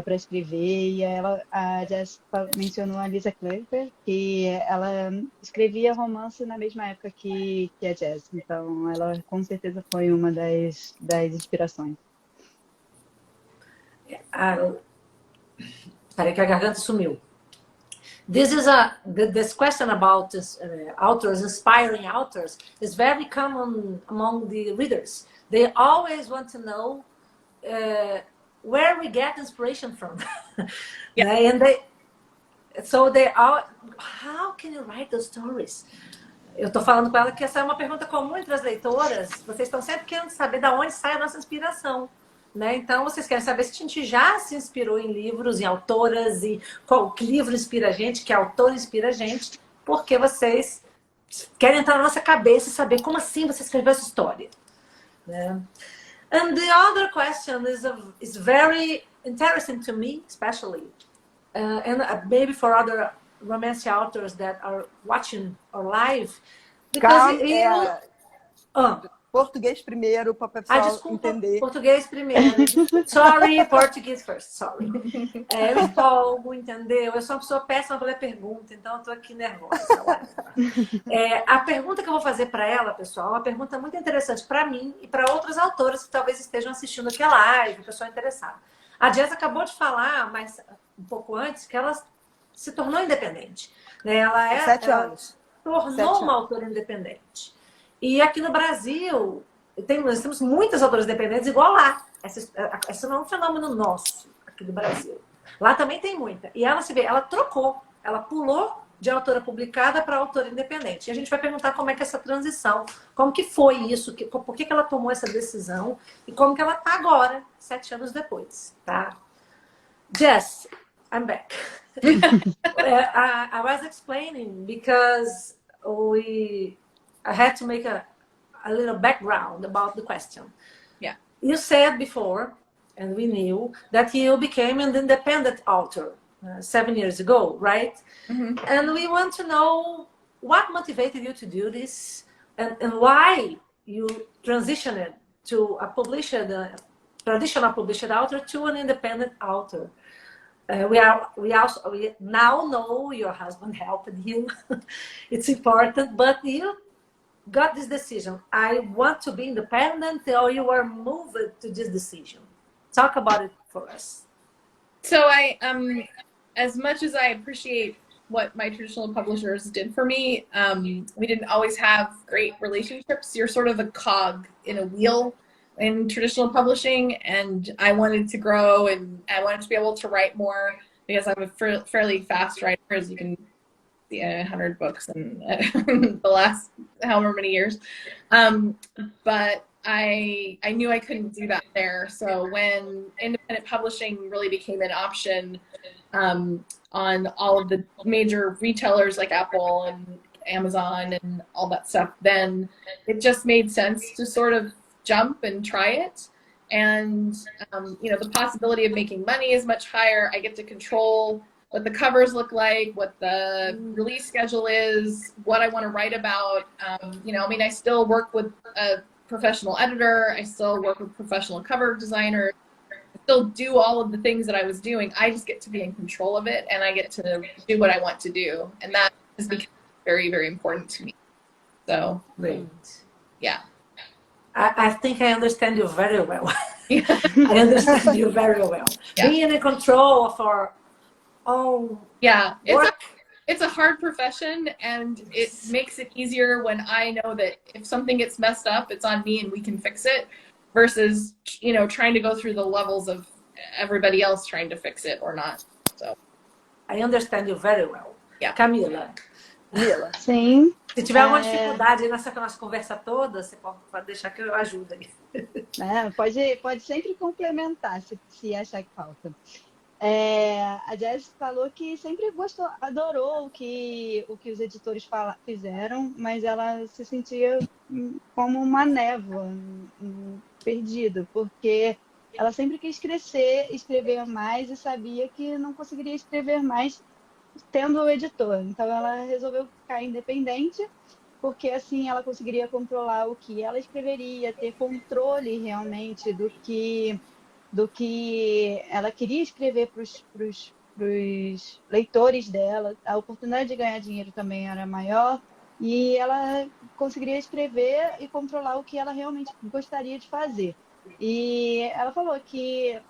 B: para escrever. E a Jess mencionou a Lisa Kleypas, que ela escrevia romance na mesma época que a Jess. Então, ela com certeza foi uma das inspirações.
C: Peraí que a garganta sumiu. This question about authors, inspiring authors, is very common among the readers. They always want to know where we get inspiration from. Yeah. And how can you write those stories? Eu estou falando com ela que essa é uma pergunta comum entre as leitoras. Vocês estão sempre querendo saber de onde sai a nossa inspiração. Né? Então, vocês querem saber se a gente já se inspirou em livros, em autoras, e qual livro inspira a gente, que autor inspira a gente, porque vocês querem entrar na nossa cabeça e saber como assim você escreveu essa história. Né? And the other question is very interesting to me, especially, and maybe for other romance authors that are watching our live, because
A: Português primeiro, para o
C: Ah,
A: pessoal
C: desculpa,
A: entender.
C: português primeiro. Sorry, português first, sorry. Eu empolgo, entendeu? Eu sou uma pessoa péssima para ler pergunta, então eu tô aqui nervosa. A pergunta que eu vou fazer para ela, pessoal, é uma pergunta muito interessante para mim e para outras autoras que talvez estejam assistindo aqui a live, pessoa interessada. A Jess acabou de falar, mas um pouco antes, que ela se tornou independente. Né? Ela
A: 7 anos.
C: tornou uma autora independente. E aqui no Brasil, nós temos muitas autoras independentes igual lá. Esse não é um fenômeno nosso aqui do Brasil. Lá também tem muita. E ela trocou, ela pulou de autora publicada para autora independente. E a gente vai perguntar como é que essa transição, como que foi isso, por que ela tomou essa decisão e como que ela está agora, 7 anos depois, tá? Jess, I'm back. I was explaining because I had to make a little background about the question.
D: Yeah.
C: You said before, and we knew, that you became an independent author 7 years ago, right?
D: Mm-hmm.
C: And we want to know what motivated you to do this and why you transitioned to a traditional published author to an independent author. We now know your husband helped you. It's important, but you got this decision. I want to be independent, or you were moved to this decision. Talk about it for us.
D: So I, as much as I appreciate what my traditional publishers did for me, we didn't always have great relationships. You're sort of a cog in a wheel in traditional publishing, and I wanted to grow and I wanted to be able to write more because I'm a fairly fast writer, as you can see, 100 books in the last however many years. But I knew I couldn't do that there. So when independent publishing really became an option on all of the major retailers like Apple and Amazon and all that stuff, then it just made sense to sort of jump and try it. And the possibility of making money is much higher. I get to control what the covers look like, what the release schedule is, what I want to write about. I still work with a professional editor. I still work with professional cover designers. I still do all of the things that I was doing. I just get to be in control of it, and I get to do what I want to do. And that has become very, very important to me. So,
C: Great.
D: Yeah.
C: I think I understand you very well. I understand you very well. Yeah. Being in control of our own work.
D: It's a hard profession, and it makes it easier when I know that if something gets messed up, it's on me and we can fix it, versus trying to go through the levels of everybody else trying to fix it or not. So
C: I understand you very well.
D: Yeah.
C: Camila.
B: Sim.
C: Se tiver alguma dificuldade nessa nossa conversa toda, você pode deixar que eu ajude aí.
B: Pode sempre complementar se achar que falta. A Jess falou que sempre adorou o que os editores fizeram, mas ela se sentia como uma névoa, perdida, porque ela sempre quis crescer, escrever mais e sabia que não conseguiria escrever mais tendo o editor. Então ela resolveu ficar independente, porque assim ela conseguiria controlar o que ela escreveria, ter controle realmente do que ela queria escrever para os leitores dela. A oportunidade de ganhar dinheiro também era maior, e ela conseguiria escrever e controlar o que ela realmente gostaria de fazer. E ela falou que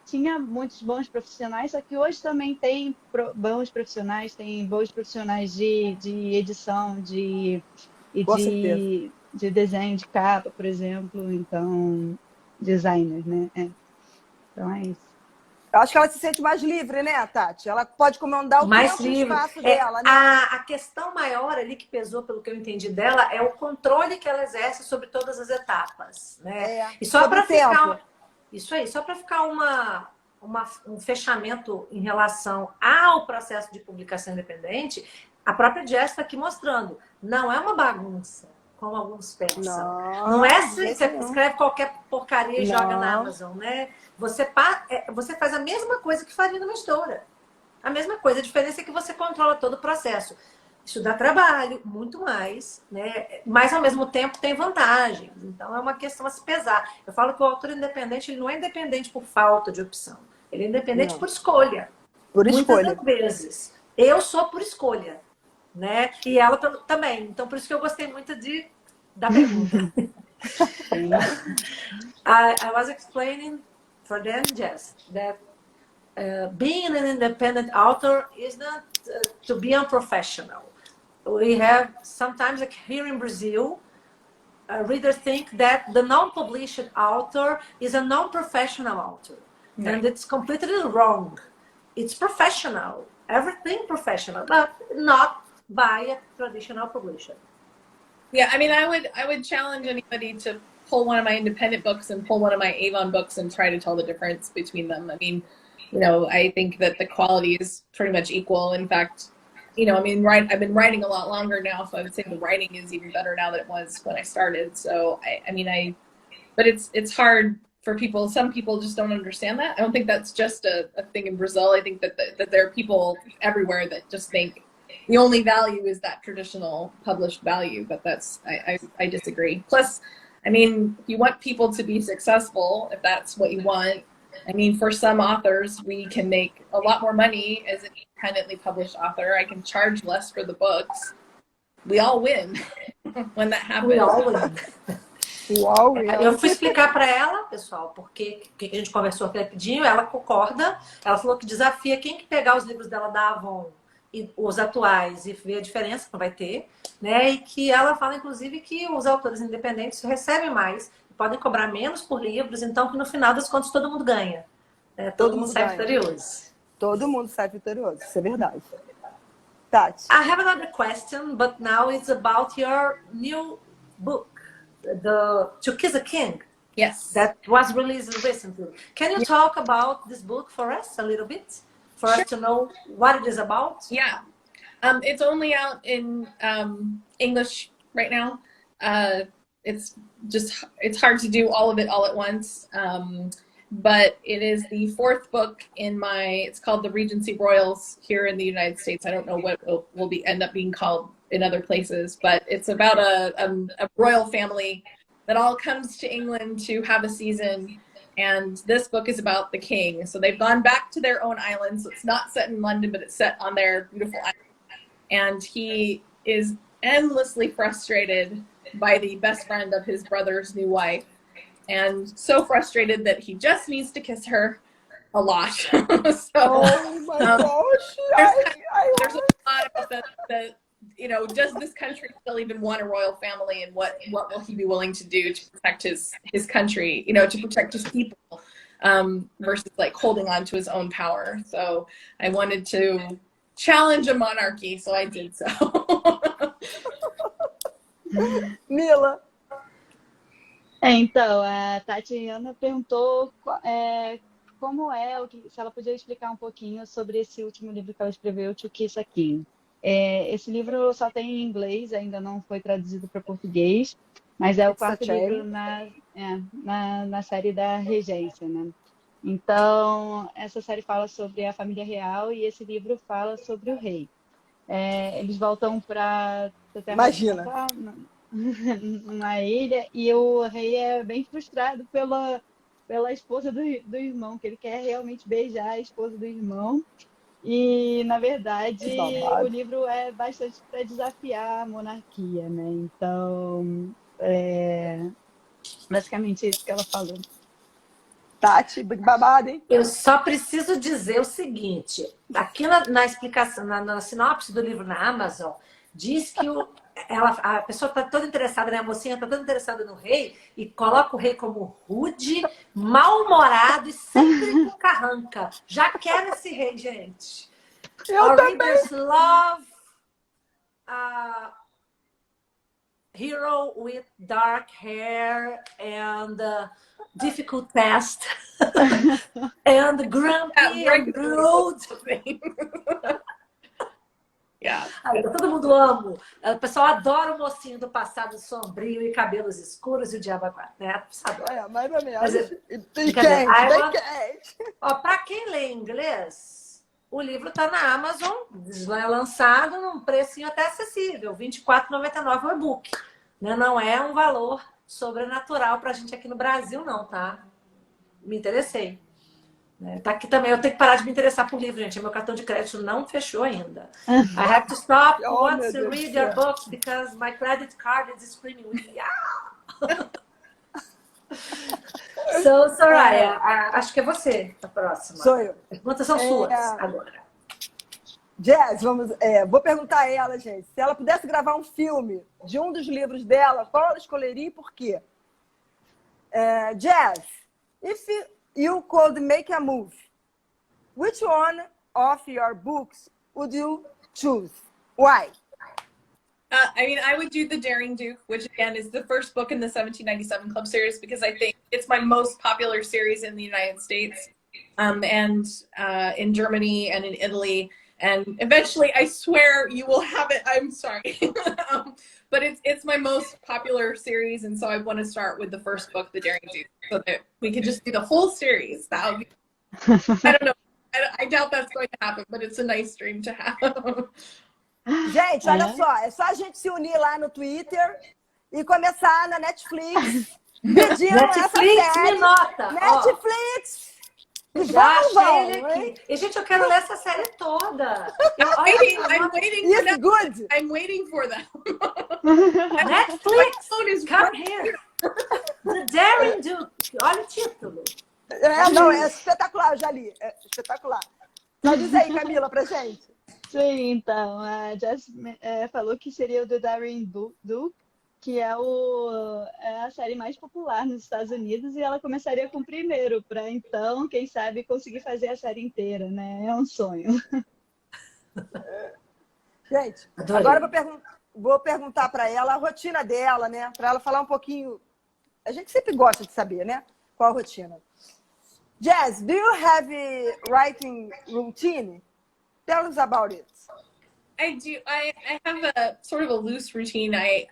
B: tinha muitos bons profissionais, só que hoje também tem bons profissionais, tem bons profissionais de edição, de desenho de capa, por exemplo, então, designers, né? Então é isso.
A: Eu acho que ela se sente mais livre, né, Tati? Ela pode comandar o
C: mais
A: tempo
C: livre.
A: E o espaço dela, né?
C: A questão maior ali que pesou, pelo que eu entendi dela, é o controle que ela exerce sobre todas as etapas, né? E só para ficar isso aí, só para ficar um fechamento em relação ao processo de publicação independente, a própria Jess está aqui mostrando, não é uma bagunça, como alguns pensam. Não é assim, você escreve qualquer porcaria e joga na Amazon, né? Você faz a mesma coisa que faria numa editora. A mesma coisa, a diferença é que você controla todo o processo. Isso dá trabalho, muito mais, né? Mas ao mesmo tempo tem vantagens. Então é uma questão a se pesar. Eu falo que o autor independente, ele não é independente por falta de opção. Ele é independente
A: Não.
C: por escolha.
A: Por
C: Muitas
A: escolha.
C: das vezes. Eu sou por escolha, né? E ela também. Então por isso que eu gostei muito da pergunta. I was explaining for them, Jess, that being an independent author is not to be unprofessional. We have sometimes, like here in Brazil, readers think that the non-published author is a non-professional author. Right. And it's completely wrong. It's professional, everything professional, but not by a traditional publisher.
D: Yeah, I mean, I would challenge anybody to pull one of my independent books and pull one of my Avon books and try to tell the difference between them. I mean, you know, I think that the quality is pretty much equal. In fact, you know, I mean, I've been writing a lot longer now, so I would say the writing is even better now than it was when I started. So, but it's hard for people. Some people just don't understand that. I don't think that's just a thing in Brazil. I think that there are people everywhere that just think the only value is that traditional published value, but I disagree. Plus, I mean, if you want people to be successful, if that's what you want, I mean, for some authors, we can make a lot more money as an independently published author. I can charge less for the books. We all win when that happens.
C: We all win.
A: Uau,
C: eu fui explicar para ela, pessoal, porque a gente conversou aqui rapidinho, ela concorda. Ela falou que desafia quem que pegar os livros dela da Avon e os atuais e ver a diferença que vai ter, né? E que ela fala, inclusive, que os autores independentes recebem mais, podem cobrar menos por livros, então que no final das contas todo mundo ganha. Né? Todo mundo sai vitorioso.
A: Todo mundo sai vitorioso, isso é verdade. Tati.
C: I have another question, but now it's about your new book, To Kiss a King.
D: Yes.
C: That was released recently. Can you talk about this book for us a little bit? For us to know what it is about?
D: Yeah. It's only out in English right now. It's hard to do all of it all at once. But it is the fourth book in it's called The Regency Royals here in the United States. I don't know what it will end up being called in other places, but it's about a royal family that all comes to England to have a season. And this book is about the king. So they've gone back to their own island. So it's not set in London, but it's set on their beautiful island. And he is endlessly frustrated by the best friend of his brother's new wife. And so frustrated that he just needs to kiss her a lot. So,
A: oh my gosh.
D: There's a lot about that, you know, does this country still even want a royal family, and what will he be willing to do to protect his country, you know, to protect his people, versus like holding on to his own power. So I wanted to challenge a monarchy, so I did so.
A: Mila.
B: Então, a Tatiana perguntou se ela podia explicar um pouquinho sobre esse último livro que ela escreveu, To Kiss a King. Esse livro só tem em inglês, ainda não foi traduzido para português, mas é o quarto livro na série da Regência, né? Então, essa série fala sobre a família real e esse livro fala sobre o rei. Eles voltam para uma ilha e o rei é bem frustrado pela esposa do irmão, que ele quer realmente beijar a esposa do irmão. E, na verdade, o livro é bastante para desafiar a monarquia, né? Então, basicamente isso que ela falou.
A: Tati, babado, hein?
C: Eu só preciso dizer o seguinte. Aqui na explicação, na sinopse do livro na Amazon, diz que a pessoa está toda interessada, né? A mocinha está toda interessada no rei e coloca o rei como rude, mal-humorado e sempre com carranca. Já quero esse rei, gente.
A: Eu também.
C: Readers love hero with dark hair and difficult past and grumpy and rude.
D: Yeah.
C: Todo mundo ama. O pessoal adora o mocinho do passado sombrio e cabelos escuros e o diabo quatro, né?
A: Mais ou menos.
C: Para quem lê inglês, o livro está na Amazon, lançado num precinho até acessível, R$ 24,99 o e-book. Né? Não é um valor sobrenatural para a gente aqui no Brasil, não, tá? Me interessei. Tá aqui também. Eu tenho que parar de me interessar por livro, gente. Meu cartão de crédito não fechou ainda. I have to stop
A: Meu
C: to
A: Deus
C: read
A: do
C: your
A: céu.
C: books because my credit card is screaming with me. So, Soraya, acho que é você a próxima.
A: Sou eu.
C: As perguntas são suas agora.
A: Jess, vou perguntar a ela, gente, se ela pudesse gravar um filme de um dos livros dela, qual ela escolheria e por quê? Jess, if you could make a movie, which one of your books would you choose? Why?
D: I mean, I would do The Daring Duke, which again is the first book in the 1797 Club series, because I think it's my most popular series in the United States, and in Germany and in Italy. And eventually, I swear, you will have it. I'm sorry. But it's my most popular series, and so I want to start with the first book, The Daring Duke, so that we could just do the whole series. That would be, I don't know. I doubt that's going to happen, but it's a nice dream to have.
A: Gente, olha só, é só a gente se unir lá no Twitter e começar na Netflix pedindo
C: Netflix,
A: essa série.
C: me nota.
A: Netflix!
C: Já achei ele aqui. E, gente, eu quero ler essa série toda.
D: I'm waiting for
A: It's good!
D: I'm waiting for them.
C: Netflix,
D: phone is
C: come
D: right
C: here. The Daring Duke. Olha o título.
A: Não, é espetacular, eu já li. É espetacular. Só diz aí, Camila, pra gente.
B: Sim, então, a Jess falou que seria o The Daring Duke, que é a série mais popular nos Estados Unidos, e ela começaria com o primeiro, para então, quem sabe, conseguir fazer a série inteira, né? É um sonho.
A: Gente,
C: Adorei.
A: agora eu vou perguntar para ela a rotina dela, né? Para ela falar um pouquinho. A gente sempre gosta de saber, né? Qual a rotina. Jess, do you have a writing routine? Tell us about it.
D: I do. I have a sort of a loose routine. I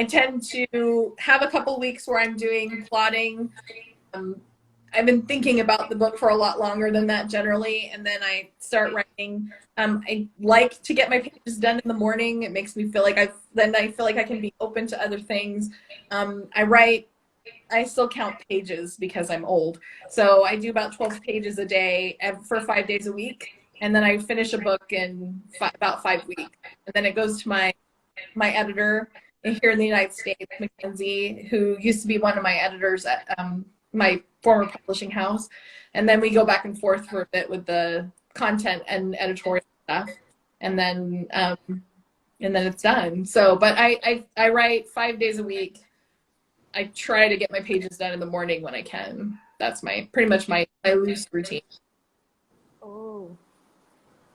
D: tend to have a couple weeks where I'm doing plotting. I've been thinking about the book for a lot longer than that generally, and then I start writing. I like to get my pages done in the morning. It makes me feel like I feel like I can be open to other things. I still count pages because I'm old. So I do about 12 pages a day for 5 days a week. And then I finish a book in about 5 weeks. And then it goes to my editor here in the United States, Mackenzie, who used to be one of my editors at my former publishing house. And then we go back and forth for a bit with the content and editorial stuff. And then it's done. So, but I write 5 days a week. I try to get my pages done in the morning when I can. That's pretty much my loose routine.
A: Oh.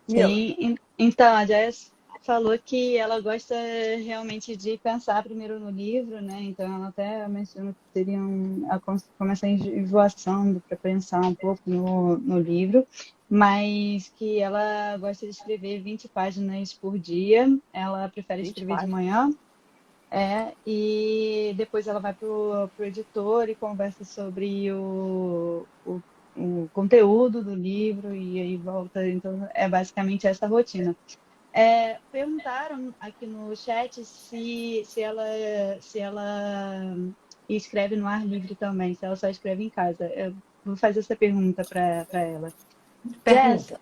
B: Sim, então a Jess falou que ela gosta realmente de pensar primeiro no livro, né? Então ela até mencionou que teria começa a enjoação para pensar um pouco no livro, mas que ela gosta de escrever 20 páginas por dia. Ela prefere escrever de manhã. E depois ela vai pro editor e conversa sobre o conteúdo do livro e aí volta. Então, é basicamente essa rotina. Perguntaram aqui no chat se ela escreve no ar livre também, se ela só escreve em casa. Eu vou fazer essa pergunta para ela. Jess,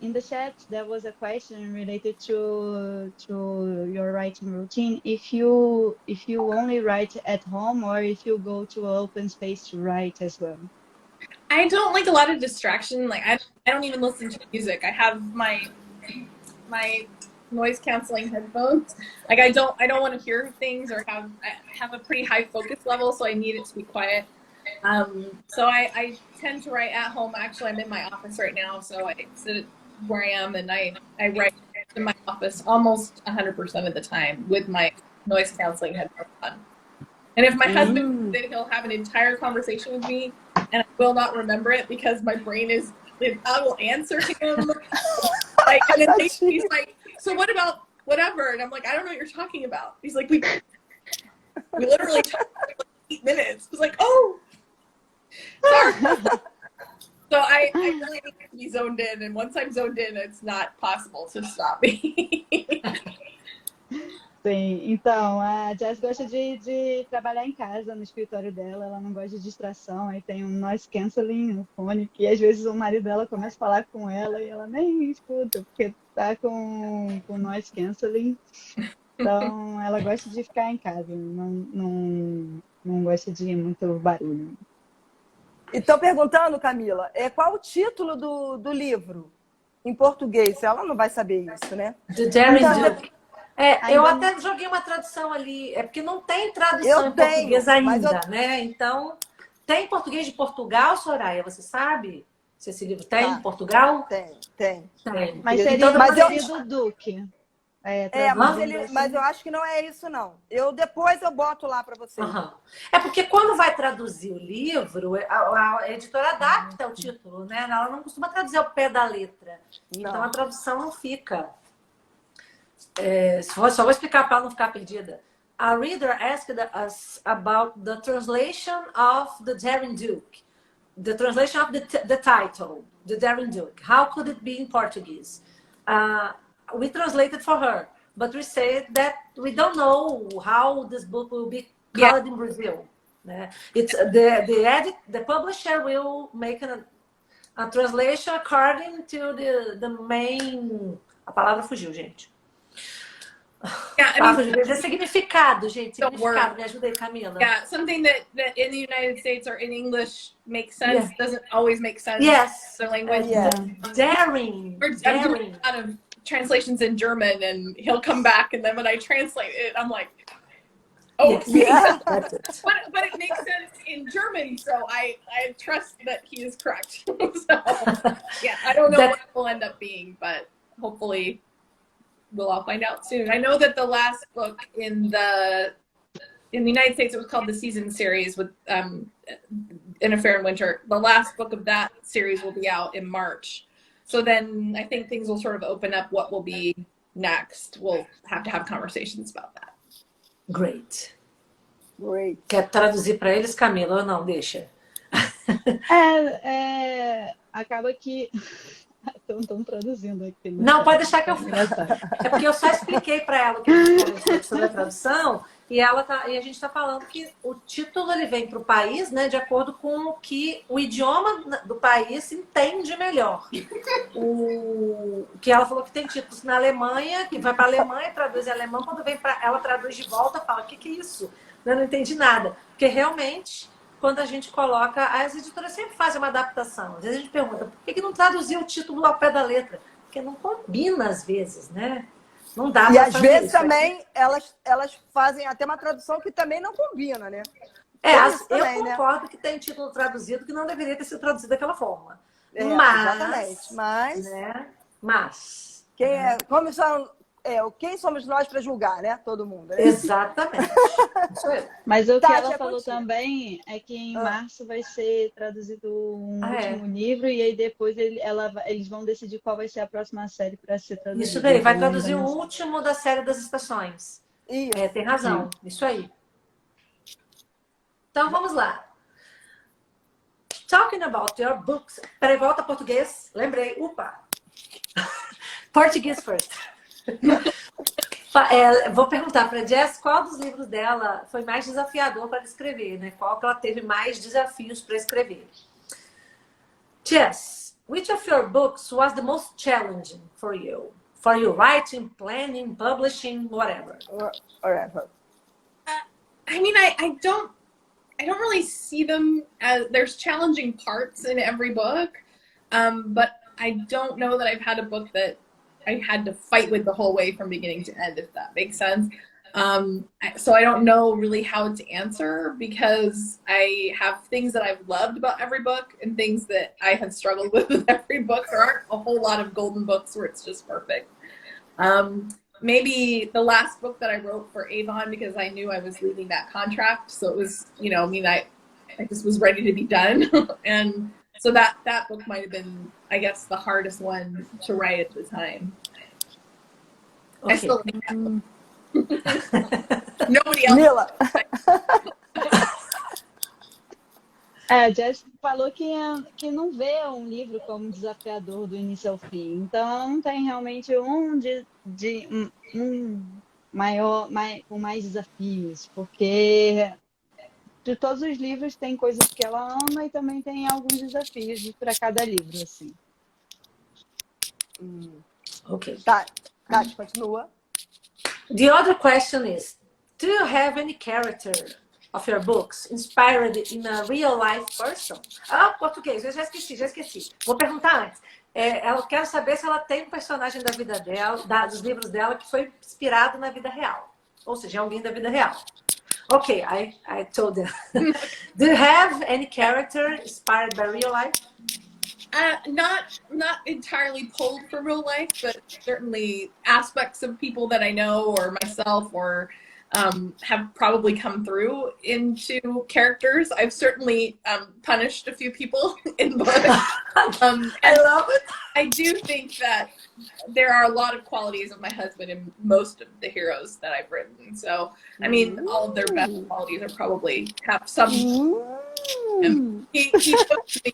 B: in the chat, there was a question related to your writing routine. If you only write at home or if you go to an open space to write as well.
D: I don't like a lot of distraction. Like I don't even listen to music. I have my noise canceling headphones. Like I don't want to hear things or I have a pretty high focus level, so I need it to be quiet. So I tend to write at home. Actually, I'm in my office right now, so I sit where I am and I write in my office almost 100% of the time with my noise canceling headphones on. And if my husband comes in, he'll have an entire conversation with me, and I will not remember it because my brain is. I will answer him, like, and then he's like, "So what about whatever?" And I'm like, "I don't know what you're talking about." He's like, "We literally talked for like 8 minutes." I was like, "Oh, sorry." So I really need to be zoned in, and once I'm zoned in, it's not possible to stop me.
B: Sim, então, a Jess gosta de trabalhar em casa, no escritório dela, ela não gosta de distração, aí tem um noise canceling no fone, que às vezes o marido dela começa a falar com ela e ela nem escuta, porque tá com noise canceling. Então, ela gosta de ficar em casa, não gosta de muito barulho.
A: Então, perguntando, Camila, qual o título do livro em português? Ela não vai saber isso, né?
C: The Daring
A: Então,
C: Do. Eu até joguei uma tradução ali, porque não tem tradução em português ainda, né? Então, tem em português de Portugal, Soraya? Você sabe se esse livro tem em Portugal?
A: Tem.
B: Mas seria
A: Então,
B: do marido do Duque.
A: Mas eu acho que não é isso, não. Depois eu boto lá para vocês.
C: Uhum. É porque quando vai traduzir o livro, a editora adapta o título, né? Ela não costuma traduzir ao pé da letra.
A: Não.
C: Então a tradução não fica. Só vou explicar para não ficar perdida. A reader asked us about the translation of The Daring Duke. The translation of the title, The Daring Duke. How could it be in Portuguese? We translated for her, but we said that we don't know how this book will be called in Brazil. It's the publisher will make a translation according to the main. A palavra fugiu, gente.
D: Yeah,
C: significado, gente. Significado. Me ajuda aí, Camila.
D: Yeah, something that in the United States or in English makes sense doesn't always make sense.
C: Yes.
D: In their language.
C: Daring.
D: I'm doing a lot of translations in German, and he'll come back, and then when I translate it, I'm like, oh,
C: that's it.
D: But it makes sense in German, so I trust that he is correct. So, yeah, I don't know what it will end up being, but hopefully we'll all find out soon. I know that the last book in the United States, it was called the Season series with In a Fair and Winter. The last book of that series will be out in March. So then I think things will sort of open up what will be next. We'll have to have conversations about that.
A: Great.
C: Quer traduzir para eles, Camila, ou não? Deixa.
B: Acaba que estão traduzindo aqui.
C: Não, pode deixar que eu faça. É porque eu só expliquei para ela o que a gente falou sobre a tradução e a gente está falando que o título ele vem para o país, né, de acordo com o que o idioma do país entende melhor. Que ela falou que tem títulos na Alemanha, que vai para a Alemanha, traduz em alemão, quando vem para ela traduz de volta, fala, o que é isso? Eu não entendi nada. Porque realmente, quando a gente coloca, as editoras sempre fazem uma adaptação. Às vezes a gente pergunta, por que não traduziu o título ao pé da letra? Porque não combina às vezes, né? Não dá
A: e às vezes também elas fazem até uma tradução que também não combina, né?
C: Eu concordo que tem título traduzido que não deveria ter sido traduzido daquela forma.
A: Exatamente.
C: Mas
A: quem somos nós para julgar, né? Todo mundo. Né?
C: Exatamente.
B: Mas o que ela falou também é que em março vai ser traduzido um último livro e aí depois eles vão decidir qual vai ser a próxima série para ser traduzida.
C: Isso daí, vai traduzir o último da série das estações.
A: Isso.
C: Tem razão. Sim. Isso aí. Então vamos lá. Talking about your books. Peraí, volta a português. Lembrei. Português first. Vou perguntar para a Jess qual dos livros dela foi mais desafiador para escrever, né? Qual que ela teve mais desafios para escrever. Jess, which of your books was the most challenging for you? For you, writing, planning, publishing, whatever.
A: Whatever.
D: I mean, I don't really see them as there's challenging parts in every book, but I don't know that I've had a book that I had to fight with the whole way from beginning to end, if that makes sense. So I don't know really how to answer because I have things that I've loved about every book and things that I have struggled with every book. There aren't a whole lot of golden books where it's just perfect. Maybe the last book that I wrote for Avon because I knew I was leaving that contract. So it was, I just was ready to be done. And so that book might have been, I guess, the hardest one to write at the time.
C: Okay.
D: I still think that book. Nobody else.
A: Mila.
B: Jess falou que não vê um livro como desafiador do início ao fim. Então, ela não tem realmente um maior, com mais desafios, porque de todos os livros tem coisas que ela ama e também tem alguns desafios para cada livro, assim.
C: Okay.
A: Tati, continua.
C: The other question is, do you have any character of your books inspired in a real life person? Português, eu já esqueci. Vou perguntar antes. Eu quero saber se ela tem um personagem da vida dela, dos livros dela, que foi inspirado na vida real. Ou seja, alguém da vida real. Okay, I told them. Do you have any character inspired by real life?
D: Not entirely pulled from real life, but certainly aspects of people that I know or myself or have probably come through into characters. I've certainly punished a few people in books.
C: I love it.
D: I do think that there are a lot of qualities of my husband in most of the heroes that I've written. So, I mean, all of their best qualities are probably have some. He told me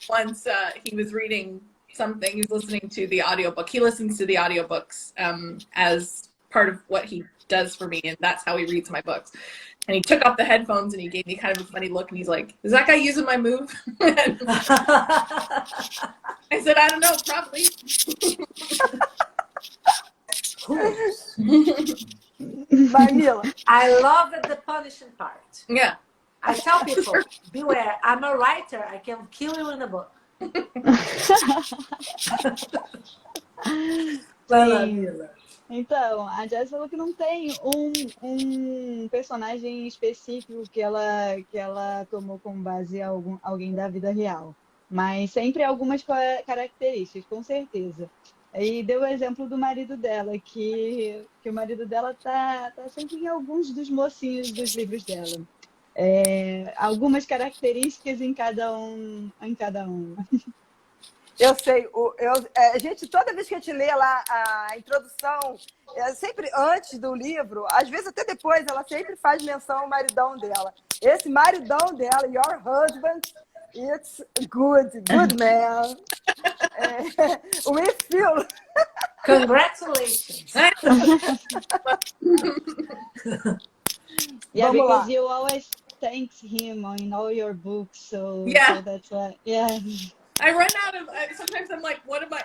D: once he was reading something. He was listening to the audiobook. He listens to the audiobooks as part of what he does for me, and that's how he reads my books. And he took off the headphones and he gave me kind of a funny look, and he's like, "Is that guy using my move?" I said, "I don't know, probably."
A: Vanilla.
C: I love the punishing part.
D: Yeah.
C: I tell people, beware, I'm a writer, I can kill you in a book. Vai lá, Mila.
B: Então, a Jess falou que não tem um personagem específico que ela tomou como base alguém da vida real. Mas sempre algumas características, com certeza. E deu o exemplo do marido dela, que o marido dela tá sempre em alguns dos mocinhos dos livros dela. Algumas características em cada um.
A: Eu sei, a gente, toda vez que a gente lê lá a introdução, sempre antes do livro, às vezes até depois, ela sempre faz menção ao maridão dela. Esse maridão dela, your husband, it's good man. We feel.
C: Congratulations.
B: Yeah,
A: Vamos
B: because
A: lá.
B: you always thank him in all your books, so that's why. Yeah.
D: I run out of. Sometimes I'm like, what am I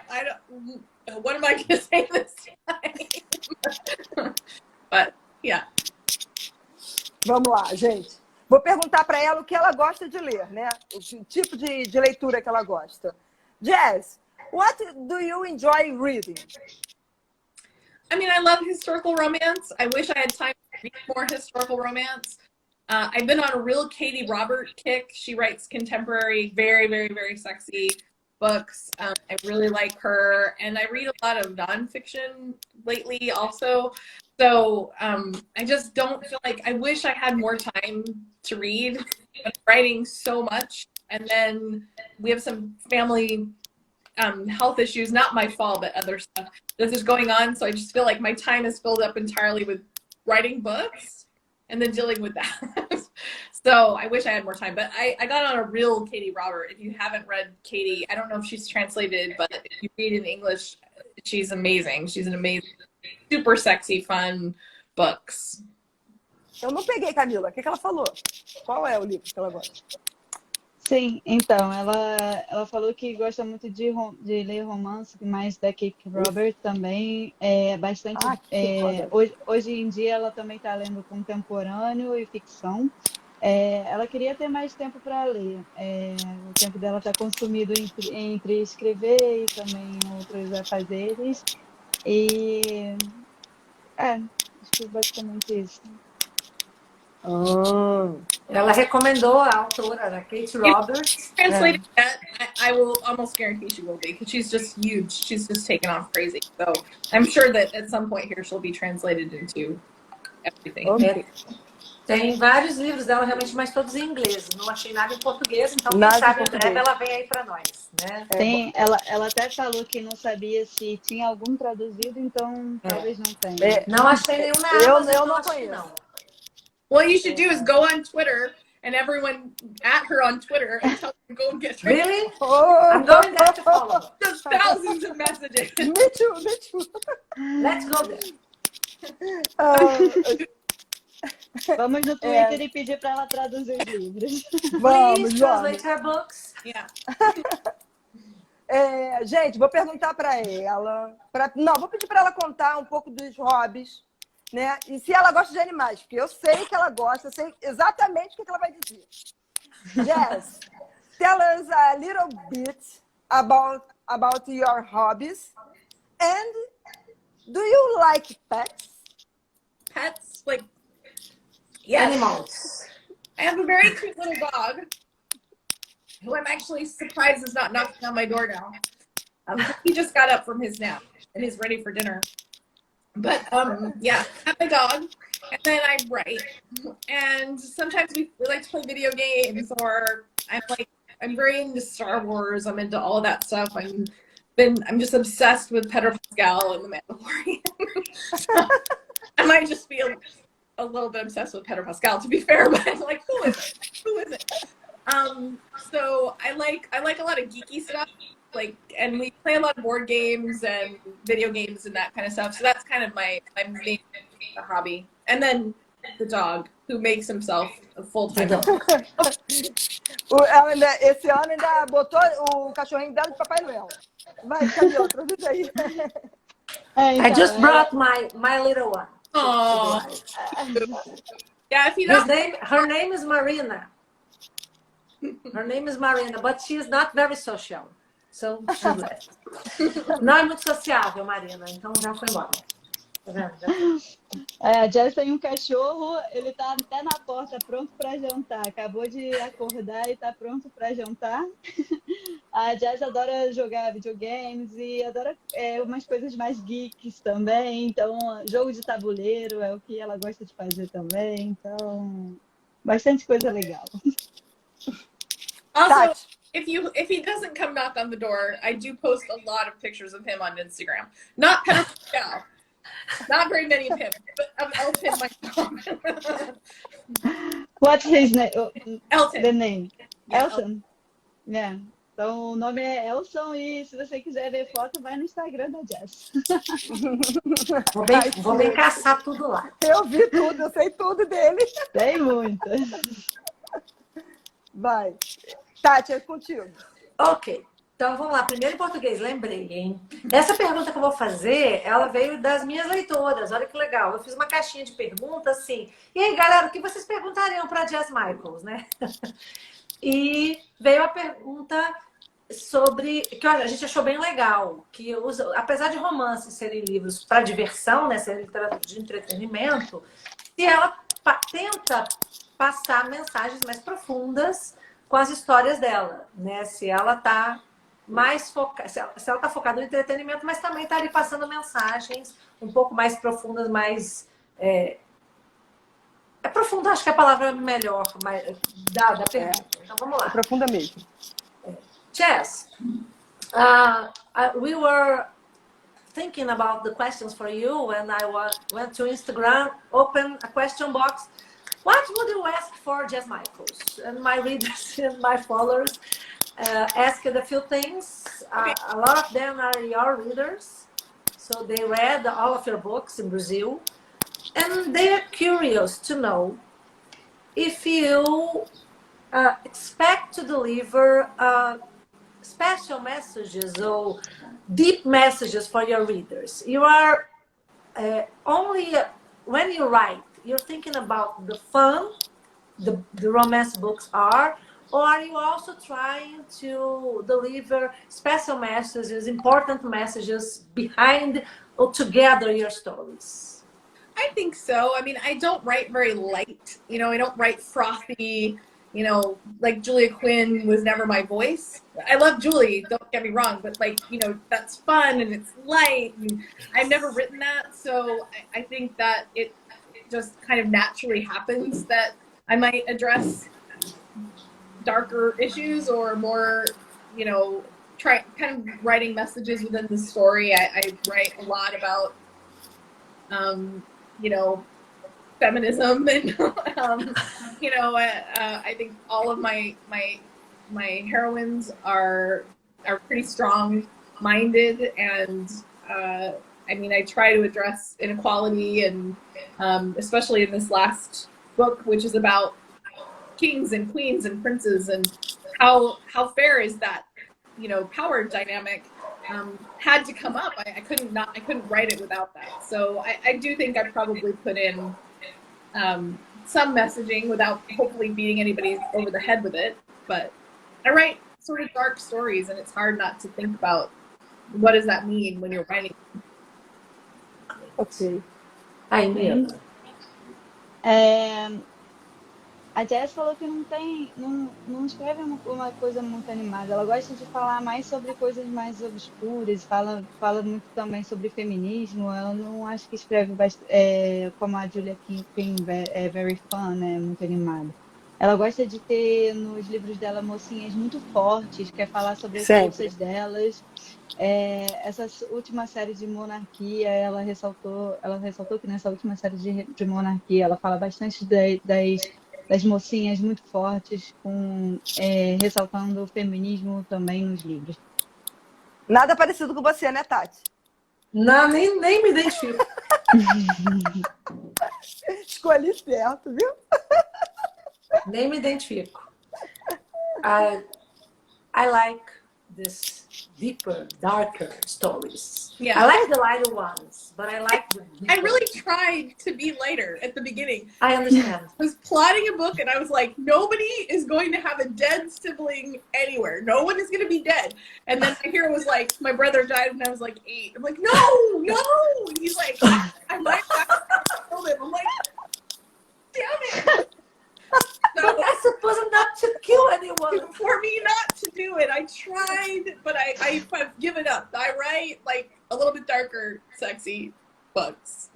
D: going to say this time? But yeah.
A: Vamos lá, gente. Vou perguntar para ela o que ela gosta de ler, né? O tipo de leitura que ela gosta. Jess, what do you enjoy reading?
D: I mean, I love historical romance. I wish I had time to read more historical romance. I've been on a real Katie Robert kick. She writes contemporary, very, very, very sexy books. I really like her. And I read a lot of nonfiction lately also. So I just don't feel like, I wish I had more time to read. I'm writing so much. And then we have some family health issues, not my fault, but other stuff that is going on. So I just feel like my time is filled up entirely with writing books and then dealing with that. So I wish I had more time, but I got on a real Katie Robert. If you haven't read Katie, I don't know if she's translated, but if you read in English, she's amazing. She's an amazing, super sexy, fun books.
A: Eu não peguei, Camila. O que ela falou? Qual é o livro que ela gosta?
B: Sim, então, ela falou que gosta muito de ler romance, mas da Kate Robert também é bastante. Hoje em dia ela também está lendo contemporâneo e ficção. Ela queria ter mais tempo para ler. O tempo dela está consumido entre escrever e também outros afazeres. E acho que é basicamente isso.
C: Ela recomendou a autora, a Kate Roberts.
D: Translated that, I will almost guarantee she will be, because she's just huge. She's just taken off crazy. So I'm sure that at some point here she'll be translated into everything.
C: Tem vários livros dela realmente, mas todos em inglês. Não achei nada em português, então quem
A: Nada em
C: sabe em
A: português.
C: breve ela vem aí para nós, né?
B: Tem, ela até falou que não sabia se tinha algum traduzido, então talvez não tenha.
C: Não achei nenhum na
A: Eu
C: Amazon,
A: não
C: achei,
A: conheço.
C: não.
D: What you should do is go on Twitter and everyone at her on Twitter and tell her to go and get her.
C: Really? I'm going there to follow.
D: There's thousands of messages.
A: Me too, me too.
C: Let's go there.
B: Vamos no Twitter e pedir para ela traduzir os livros.
A: Vamos,
C: Please
A: vamos.
C: translate her books.
D: Yeah.
A: Gente, vou perguntar para ela. Não, vou pedir para ela contar um pouco dos hobbies, né? E se ela gosta de animais, porque eu sei que ela gosta, eu sei exatamente o que ela vai dizer. Jess, tell us a little bit about your hobbies. And do you like pets?
D: Pets, like, yes.
C: Animals.
D: I have a very cute little dog who I'm actually surprised is not knocking on my door now. He just got up from his nap and is ready for dinner. But yeah, I have my dog, and then I write, and sometimes we like to play video games, or I'm very into Star Wars. I'm into all of that stuff. I'm just obsessed with Pedro Pascal and the Mandalorian. So I might just be a little bit obsessed with Pedro Pascal, to be fair, but I'm like, who is it? Who is it? So I like a lot of geeky stuff, and we play a lot of board games and video games and that kind of stuff. So that's kind of my main hobby. And then the dog, who makes himself a full-time dog.
A: Esse ano ainda botou o cachorrinho dela de Papai Noel. Vai, cadê outro? Diz aí.
C: I just brought my little one.
D: Oh, yeah. If you don't,
C: Her name is Marina. Her name is Marina, but she is not very social. So she left. Não é muito sociável, Marina, então já foi embora. Tá vendo?
B: A Jess tem um cachorro, ele tá até na porta, pronto para jantar. Acabou de acordar e tá pronto para jantar. A Jess adora jogar videogames e adora umas coisas mais geeks também. Então, jogo de tabuleiro é o que ela gosta de fazer também. Então, bastante coisa legal.
D: also, if he doesn't come knock on the door, I do post a lot of pictures of him on Instagram. Not Pedro Pascal. Not very many of him, but of Elton, my dog.
B: What's his name?
D: Elton.
B: The name?
D: Yeah,
B: Elton. Yeah. Então, o nome é Elson e se você quiser ver foto, vai no Instagram da Jess.
C: Vou bem caçar tudo lá.
A: Eu vi tudo, eu sei tudo dele.
B: Tem muitas.
A: Vai. Tati, é contigo.
C: Ok. Então, vamos lá. Primeiro em português, lembrei, hein? Essa pergunta que eu vou fazer, ela veio das minhas leitoras. Olha que legal. Eu fiz uma caixinha de perguntas, assim. E aí, galera, o que vocês perguntariam para Jess Michaels, né? E veio a pergunta sobre... Que, olha, a gente achou bem legal. Que apesar de romances serem livros para diversão, né? Serem literatura de entretenimento, e ela tenta passar mensagens mais profundas com as histórias dela, né? Se ela está mais focada, se ela está focada no entretenimento, mas também está ali passando mensagens um pouco mais profundas, mais profunda, acho que é a palavra melhor da pergunta. Então vamos lá.
A: É profunda mesmo.
C: Jess, we were thinking about the questions for you, and I went to Instagram, opened a question box. What would you ask for Jess Michaels? And my readers and my followers asked a few things. A lot of them are your readers. So they read all of your books in Brazil. And they are curious to know if you expect to deliver special messages or deep messages for your readers. You are only, when you write, you're thinking about the fun the romance books are, or are you also trying to deliver special messages, important messages behind or together your stories?
D: I think so. I mean, I don't write very light. You know, I don't write frothy, you know, like Julia Quinn was never my voice. I love Julie, don't get me wrong, but like, you know, that's fun and it's light. And I've never written that. So I think that it just kind of naturally happens that I might address darker issues or more, you know, try kind of writing messages within the story. I write a lot about, you know, feminism, and I think all of my heroines are pretty strong-minded, and I try to address inequality, and especially in this last book, which is about kings and queens and princes, and how fair is that, power dynamic had to come up. I couldn't write it without that. So I do think I probably put in some messaging without hopefully beating anybody over the head with it. But I write sort of dark stories, and it's hard not to think about what does that mean when you're writing.
A: Ok.
C: Aí,
B: A Jess falou que não escreve uma coisa muito animada. Ela gosta de falar mais sobre coisas mais obscuras, fala muito também sobre feminismo. Ela não acho que escreve como a Julia King é very fun, né? Muito animada. Ela gosta de ter nos livros dela mocinhas muito fortes, quer falar sobre as forças delas. Essa última série de monarquia, ela ressaltou que nessa última série de monarquia ela fala bastante das mocinhas muito fortes, ressaltando o feminismo também nos livros.
A: Nada parecido com você, né, Tati?
C: não, nem me identifico.
A: Escolhi certo, viu?
C: Nem me identifico. I like this deeper, darker stories.
D: Yeah.
C: I like the lighter ones, but I like the deeper.
D: I really tried to be lighter at the beginning.
C: I understand.
D: I was plotting a book, and I was like, nobody is going to have a dead sibling anywhere. No one is going to be dead. And then my hero was like, my brother died when I was like 8. I'm like, no. And he's like, I might have to kill him. I'm like, damn it.
C: But that's supposed not to kill anyone.
D: For me not to do it. I tried, but I've given up. I write like a little bit darker, sexy books.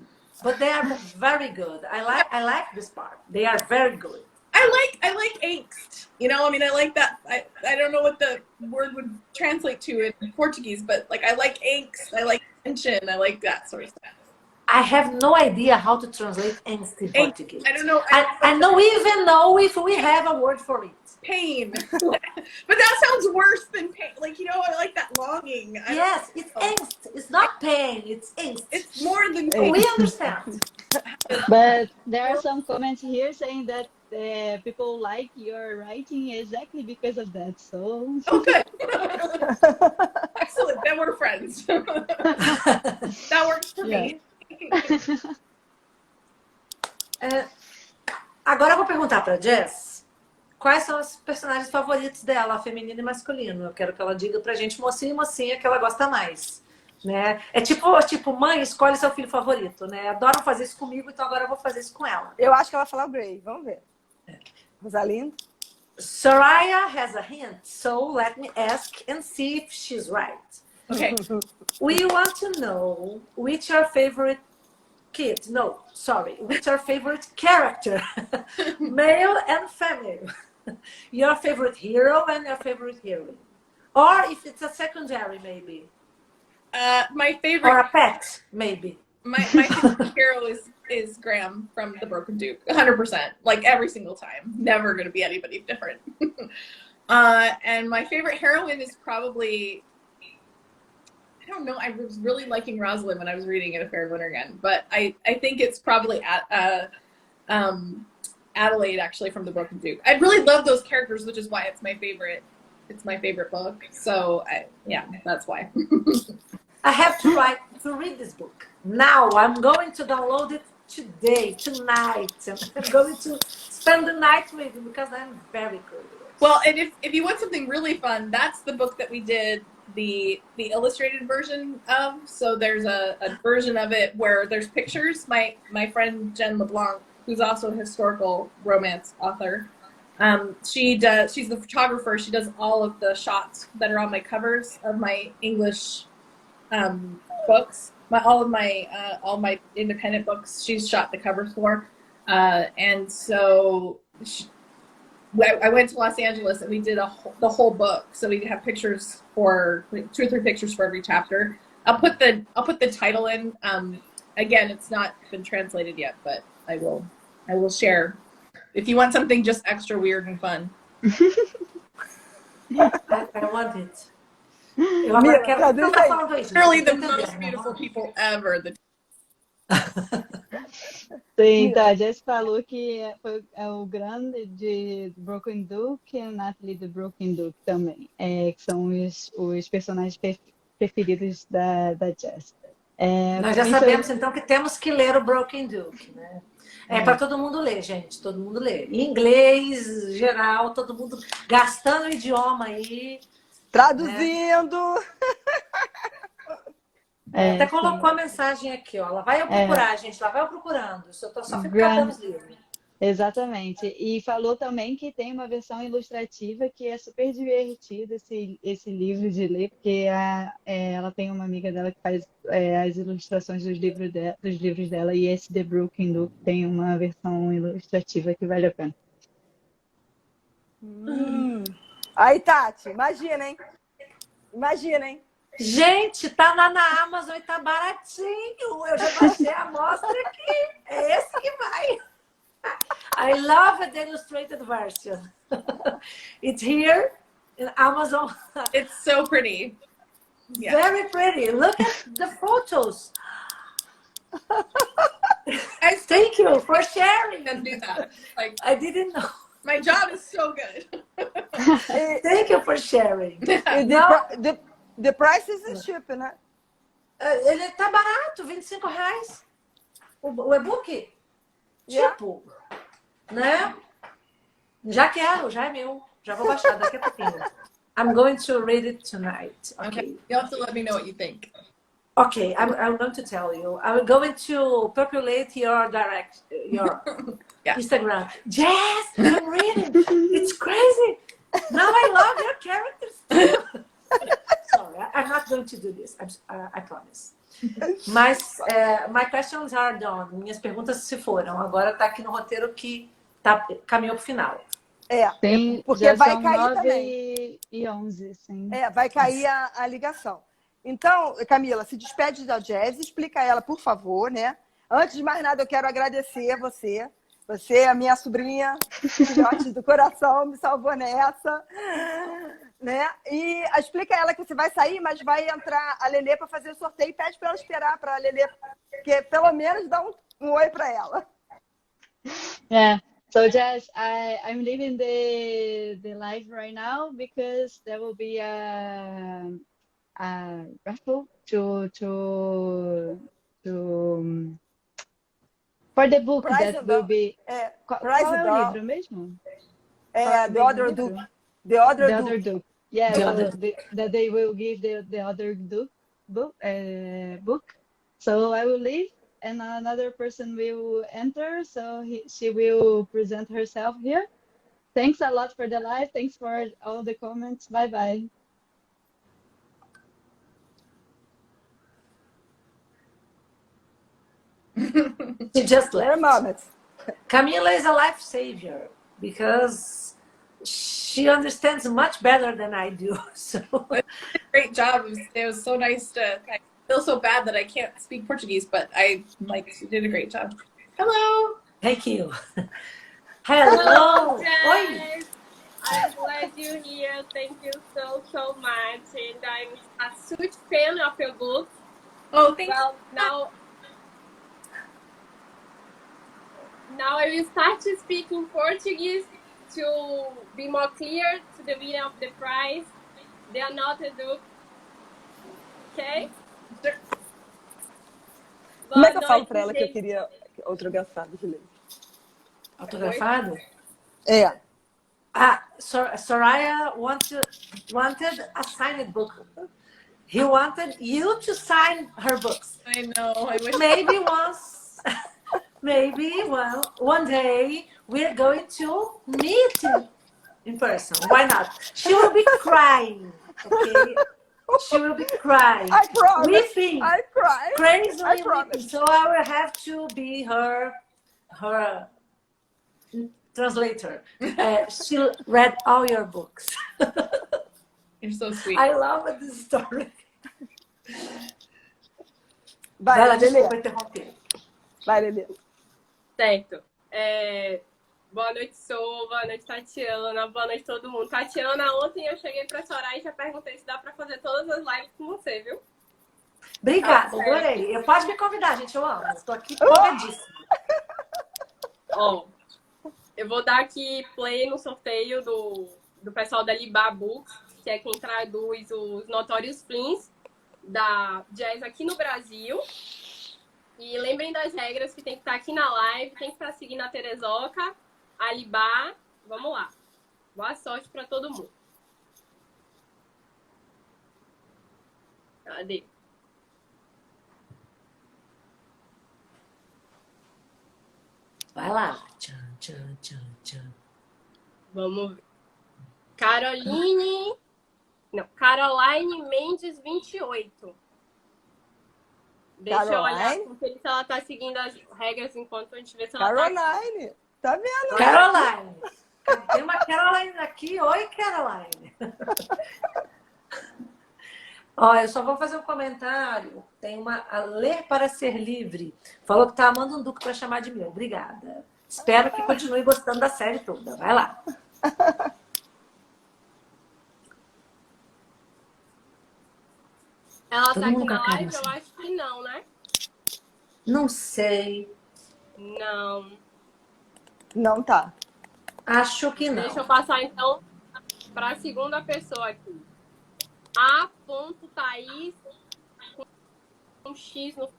C: But they are very good. I like this part. They are very good.
D: I like angst. I like that. I don't know what the word would translate to in Portuguese, but like I like angst. I like tension. I like that sort of stuff.
C: I have no idea how to translate angst in Portuguese.
D: I don't know.
C: I don't even know if we have a word for it.
D: Pain. But that sounds worse than pain. Like, I like that longing.
C: Yes, it's angst. It's not pain. It's angst.
D: It's more than pain.
C: We understand.
B: But there are some comments here saying that people like your writing exactly because of that. So.
D: Oh, good. Excellent. Then we're friends. That works for me.
C: Agora eu vou perguntar para Jess quais são os personagens favoritos dela, feminino e masculino. Eu quero que ela diga pra gente, mocinho e mocinha, que ela gosta mais. Né? É tipo, mãe, escolhe seu filho favorito, né? Adoram fazer isso comigo, então agora eu vou fazer isso com ela.
A: Eu acho que ela vai falar o Grey. Vamos ver. Rosalind?
C: Soraya has a hint, so let me ask and see if she's right.
D: Okay.
C: We want to know which your favorite kid, which your favorite character, male and female. Your favorite hero and your favorite heroine. Or if it's a secondary, maybe.
D: My favorite...
C: Or a pet, maybe.
D: My favorite hero is Graham from The Broken Duke. 100%. Like, every single time. Never going to be anybody different. And my favorite heroine is probably... I don't know. I was really liking Rosalind when I was reading It, A Fair Winter Again. But I think it's probably Adelaide, actually, from The Broken Duke. I really love those characters, which is why it's my favorite. It's my favorite book. So, that's why.
C: I have to read this book. Now, I'm going to download it tonight. And I'm going to spend the night with it because I'm very curious.
D: Well, and if you want something really fun, that's the book that we did the illustrated version of. So there's a version of it where there's pictures. My friend Jen LeBlanc, who's also a historical romance author, she's the photographer. She does all of the shots that are on my covers of my English books. All my independent books, she's shot the covers for. And so I went to Los Angeles and we did the whole book. So we have pictures for 2 or 3 pictures for every chapter. I'll put the title in. Again, it's not been translated yet, but I will share. If you want something just extra weird and fun.
C: I want it. Eu agora quero que você tá falando isso.
D: Literally the most beautiful people ever.
B: Sim, tá. A Jess falou que é o grande de Broken Duke e a Natalie de Broken Duke também, que são os personagens preferidos da Jess.
C: Nós já sabemos, então, que temos que ler o Broken Duke, né? É para todo mundo ler, gente. Todo mundo ler. Em inglês, geral, todo mundo gastando o idioma aí.
A: Traduzindo.
C: Né? Até colocou a mensagem aqui, ó. Lá vai eu procurar, gente. Lá vai eu procurando. Só fico catando os livros.
B: Exatamente. E falou também que tem uma versão ilustrativa que é super divertida esse livro de ler, porque ela tem uma amiga dela que faz as ilustrações dos livros dela, e esse The Broken Duke tem uma versão ilustrativa que vale a pena.
A: Aí, Tati, imagina, hein? Imagina, hein?
C: Gente, tá lá na Amazon e tá baratinho. Eu já baixei a amostra aqui. É esse que vai. I love the illustrated version. It's here in Amazon.
D: It's so pretty. Yeah.
C: Very pretty. Look at the photos. Thank you for sharing.
D: And do that. Like,
C: I didn't know.
D: my job is so good.
C: Thank you for sharing.
A: The price is cheap, né?
C: Ele tá barato, R$25. O e-book? Tipo, né? Já quero, já é meu. Já vou baixar daqui a pouquinho. I'm going to read it tonight. Okay.
D: You have to let me know what you think.
C: Okay, I'm going to tell you. I'm going to populate your
D: Yeah.
C: Instagram. Jess, I'm reading. It's crazy. Now I love your characters too. Sorry, I'm not going to do this. I promise. Mas my questions are done. Minhas perguntas se foram. Agora tá aqui no roteiro que caminhou pro final.
B: Sim,
A: porque
B: já
A: vai
B: são
A: cair
B: 9
A: também.
B: e 11, sim.
A: Vai cair a ligação. Então, Camila, se despede da Jess, explica a ela, por favor, né? Antes de mais nada, eu quero agradecer a você. Você é a minha sobrinha, filhote do coração, me salvou nessa. Né? E explica a ela que você vai sair, mas vai entrar a Lelê para fazer o sorteio e pede para ela esperar para a Lelê, porque pelo menos dá um oi para ela.
B: So Jess, I'm leaving the live right now because there will be a raffle for the book that will be. Qual é o livro mesmo?
A: The Other Duke. The Other Duke.
B: Yeah, that they will give the other book. So I will leave, and another person will enter. So she will present herself here. Thanks a lot for the live. Thanks for all the comments. Bye bye.
C: She just left.
A: Moment.
C: Camila is a life savior because she understands much better than I do. So
D: Great job. It was so nice I feel so bad that I can't speak Portuguese, but you did a great job. Hello.
C: Thank you. Hello.
E: Jess. I'm glad you're here. Thank you so much. And I'm a huge fan of your books.
D: Oh, thank you.
E: Well, now I will start to speak in Portuguese to be more clear to the winner of the prize. They are not a book. Okay?
A: Como é que eu falo para ela que eu queria autografado, Juliana?
C: Autografado? Soraya wanted a signed book. He wanted you to sign her books.
D: I know. I wish.
C: Maybe one day we're going to meet in person. Why not? She will be crying. Okay? She will be crying.
A: I promise.
C: Weeping.
A: I cry.
C: Crazily
A: I promise.
C: weeping. So I will have to be her translator. She read all your books.
D: You're so sweet.
C: I love this story.
A: Vai,
C: Lelê.
A: Vai, Lelê.
E: Certo. Boa noite, Sou. Boa noite, Tatiana. Boa noite, todo mundo. Tatiana, ontem eu cheguei pra chorar e já perguntei se dá pra fazer todas as lives com você, viu?
C: Obrigada,
E: Ah,
C: adorei. Pode me convidar, gente, eu amo. Estou aqui empolgadíssima.
E: Ó, eu vou dar aqui play no sorteio do pessoal da Libá Books, que é quem traduz os Notórios Flins da Jazz aqui no Brasil. E lembrem das regras que tem que estar aqui na live, tem que estar seguindo a Terezoca, a Libá. Vamos lá. Boa sorte para todo mundo. Cadê?
C: Vai lá. Tchan, tchan, tchan, tchan.
E: Vamos ver. Caroline Mendes 28. Deixa eu olhar porque se ela tá seguindo as regras enquanto a gente vê se ela
A: Caroline, tá vendo?
C: Caroline. Tem uma Caroline aqui. Oi, Caroline. Ó, eu só vou fazer um comentário. Tem uma a Ler para Ser Livre. Falou que tá amando um duque para chamar de meu. Obrigada. Espero que continue gostando da série toda. Vai lá.
E: Ela
C: Todo
E: tá aqui
C: mundo com a
E: na
C: cara
E: live?
C: assim.
E: Eu acho que não, né?
C: Não sei.
E: Não.
A: Não tá.
C: Acho que não.
E: Deixa eu passar então para a segunda pessoa aqui. A.Thaís com X no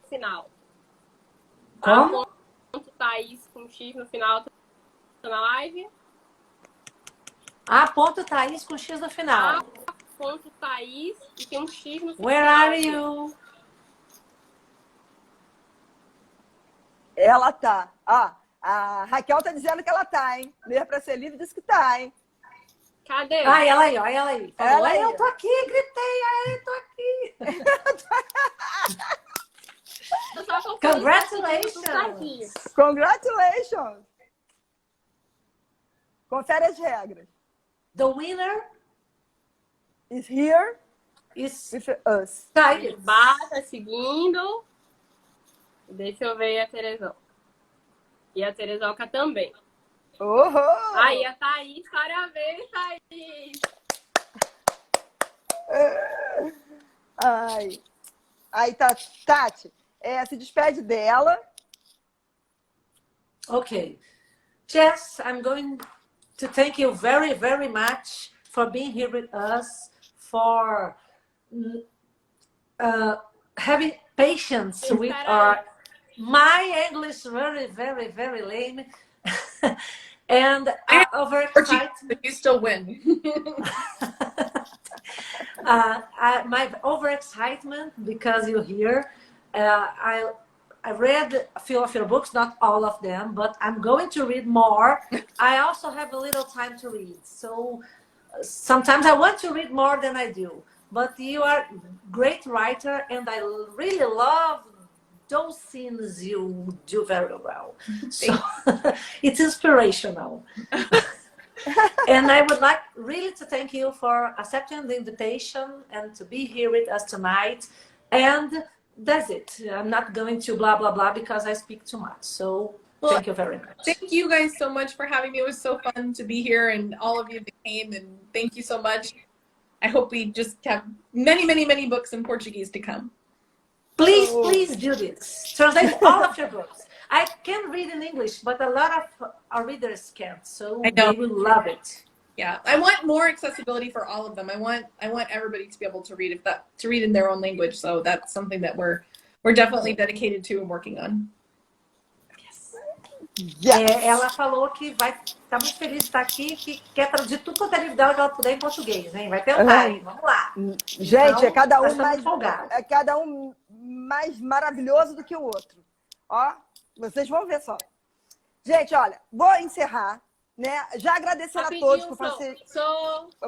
E: final.
C: Como?
E: A.Thaís com X no final. Tá na live?
C: A.Thaís com X no final.
E: A.Thaís e tem um X no final.
C: Where are you?
A: Ela tá. Ó, a Raquel tá dizendo que ela tá, hein? Ler pra ser livre diz que tá, hein?
E: Cadê?
C: Ai, ela aí, ó, ela aí. Falou,
A: Ela aí.
C: eu tô aqui, gritei, aí, tô aqui.
E: Eu só tô
C: Congratulations!
A: Congratulations! Confere as regras.
C: The winner
A: Is here
C: is
A: with us.
C: Tiger.
E: Tá seguindo. Deixa eu ver a Terezoca. E a Terezoca também.
A: Uhul!
E: Aí a Thaís, parabéns, Thaís!
A: Ai. Aí, Tati, se despede dela.
C: Okay. Jess, I'm going to thank you very, very much for being here with us, for having patience with my English very, very, very lame. And overexcitement.
D: You still win.
C: My overexcitement because you're here. I read a few of your books, not all of them, but I'm going to read more. I also have a little time to read, so sometimes I want to read more than I do. But you are a great writer, and I really love those scenes you do very well. So it's inspirational. And I would like really to thank you for accepting the invitation and to be here with us tonight. And that's it. I'm not going to blah, blah, blah because I speak too much. So thank you very much.
D: Thank you guys so much for having me. It was so fun to be here and all of you that came, and thank you so much. I hope we just have many, many, many books in Portuguese to come.
C: Please, please do this. Translate all of your books. I can read in English, but a lot of our readers can't, so they will love it.
D: Yeah, I want more accessibility for all of them. I want everybody to be able to read to read in their own language. So that's something that we're definitely dedicated to and working on.
A: Yes.
C: Ela falou que vai estar muito feliz de estar aqui, que quer traduzir tudo quanto é livro dela que ela puder em português, hein? Vai tentar, hein? Vamos lá.
A: Gente,
C: então,
A: cada um mais maravilhoso do que o outro. Ó, vocês vão ver só. Gente, olha, vou encerrar, né? Já agradecendo a todos por fazer.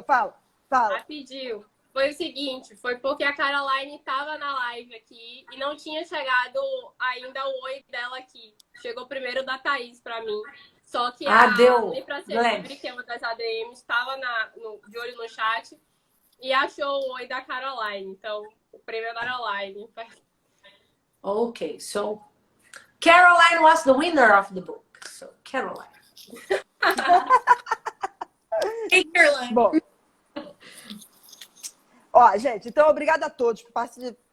A: Fala.
E: Rapidinho. Foi o seguinte, foi porque a Caroline estava na live aqui e não tinha chegado ainda o oi dela aqui. Chegou primeiro da Thaís para mim. Só que a Lei pra Ser Livre, que é uma das ADMs, estava de olho no chat e achou o oi da Caroline. Então, o prêmio é da Caroline.
C: Okay, so Caroline was the winner of the book. So, Caroline.
D: Hey, Caroline.
A: Bom. Ó, gente, então obrigada a todos por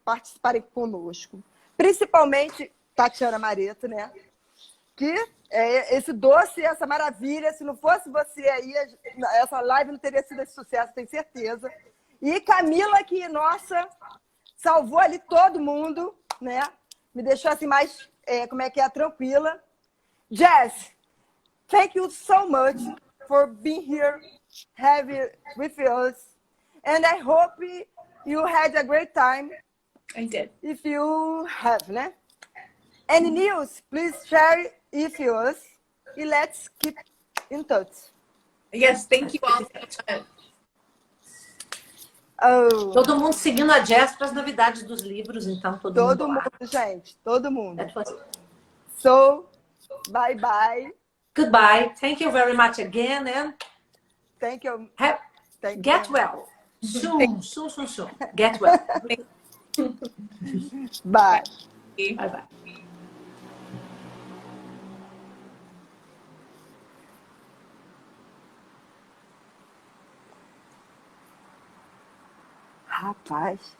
A: participarem conosco. Principalmente Tatiana Mareto, né? Que é esse doce, essa maravilha. Se não fosse você aí, essa live não teria sido esse sucesso, tenho certeza. E Camila, que, nossa, salvou ali todo mundo, né? Me deixou assim mais, tranquila. Jess, thank you so much for being here, having with us. And I hope you had a great time.
D: I did.
A: If you have, né? Any news, please share with us. E let's keep in touch.
D: Yes, thank you all so much.
A: Oh,
C: Todo mundo seguindo a Jess para as novidades dos livros, então todo mundo lá.
A: gente, todo mundo.
C: That was...
A: So, bye bye.
C: Goodbye. Thank you very much again, and
A: Thank you.
C: get well. Soon. Get well.
A: Bye.
C: Bye-bye.
A: Rapaz.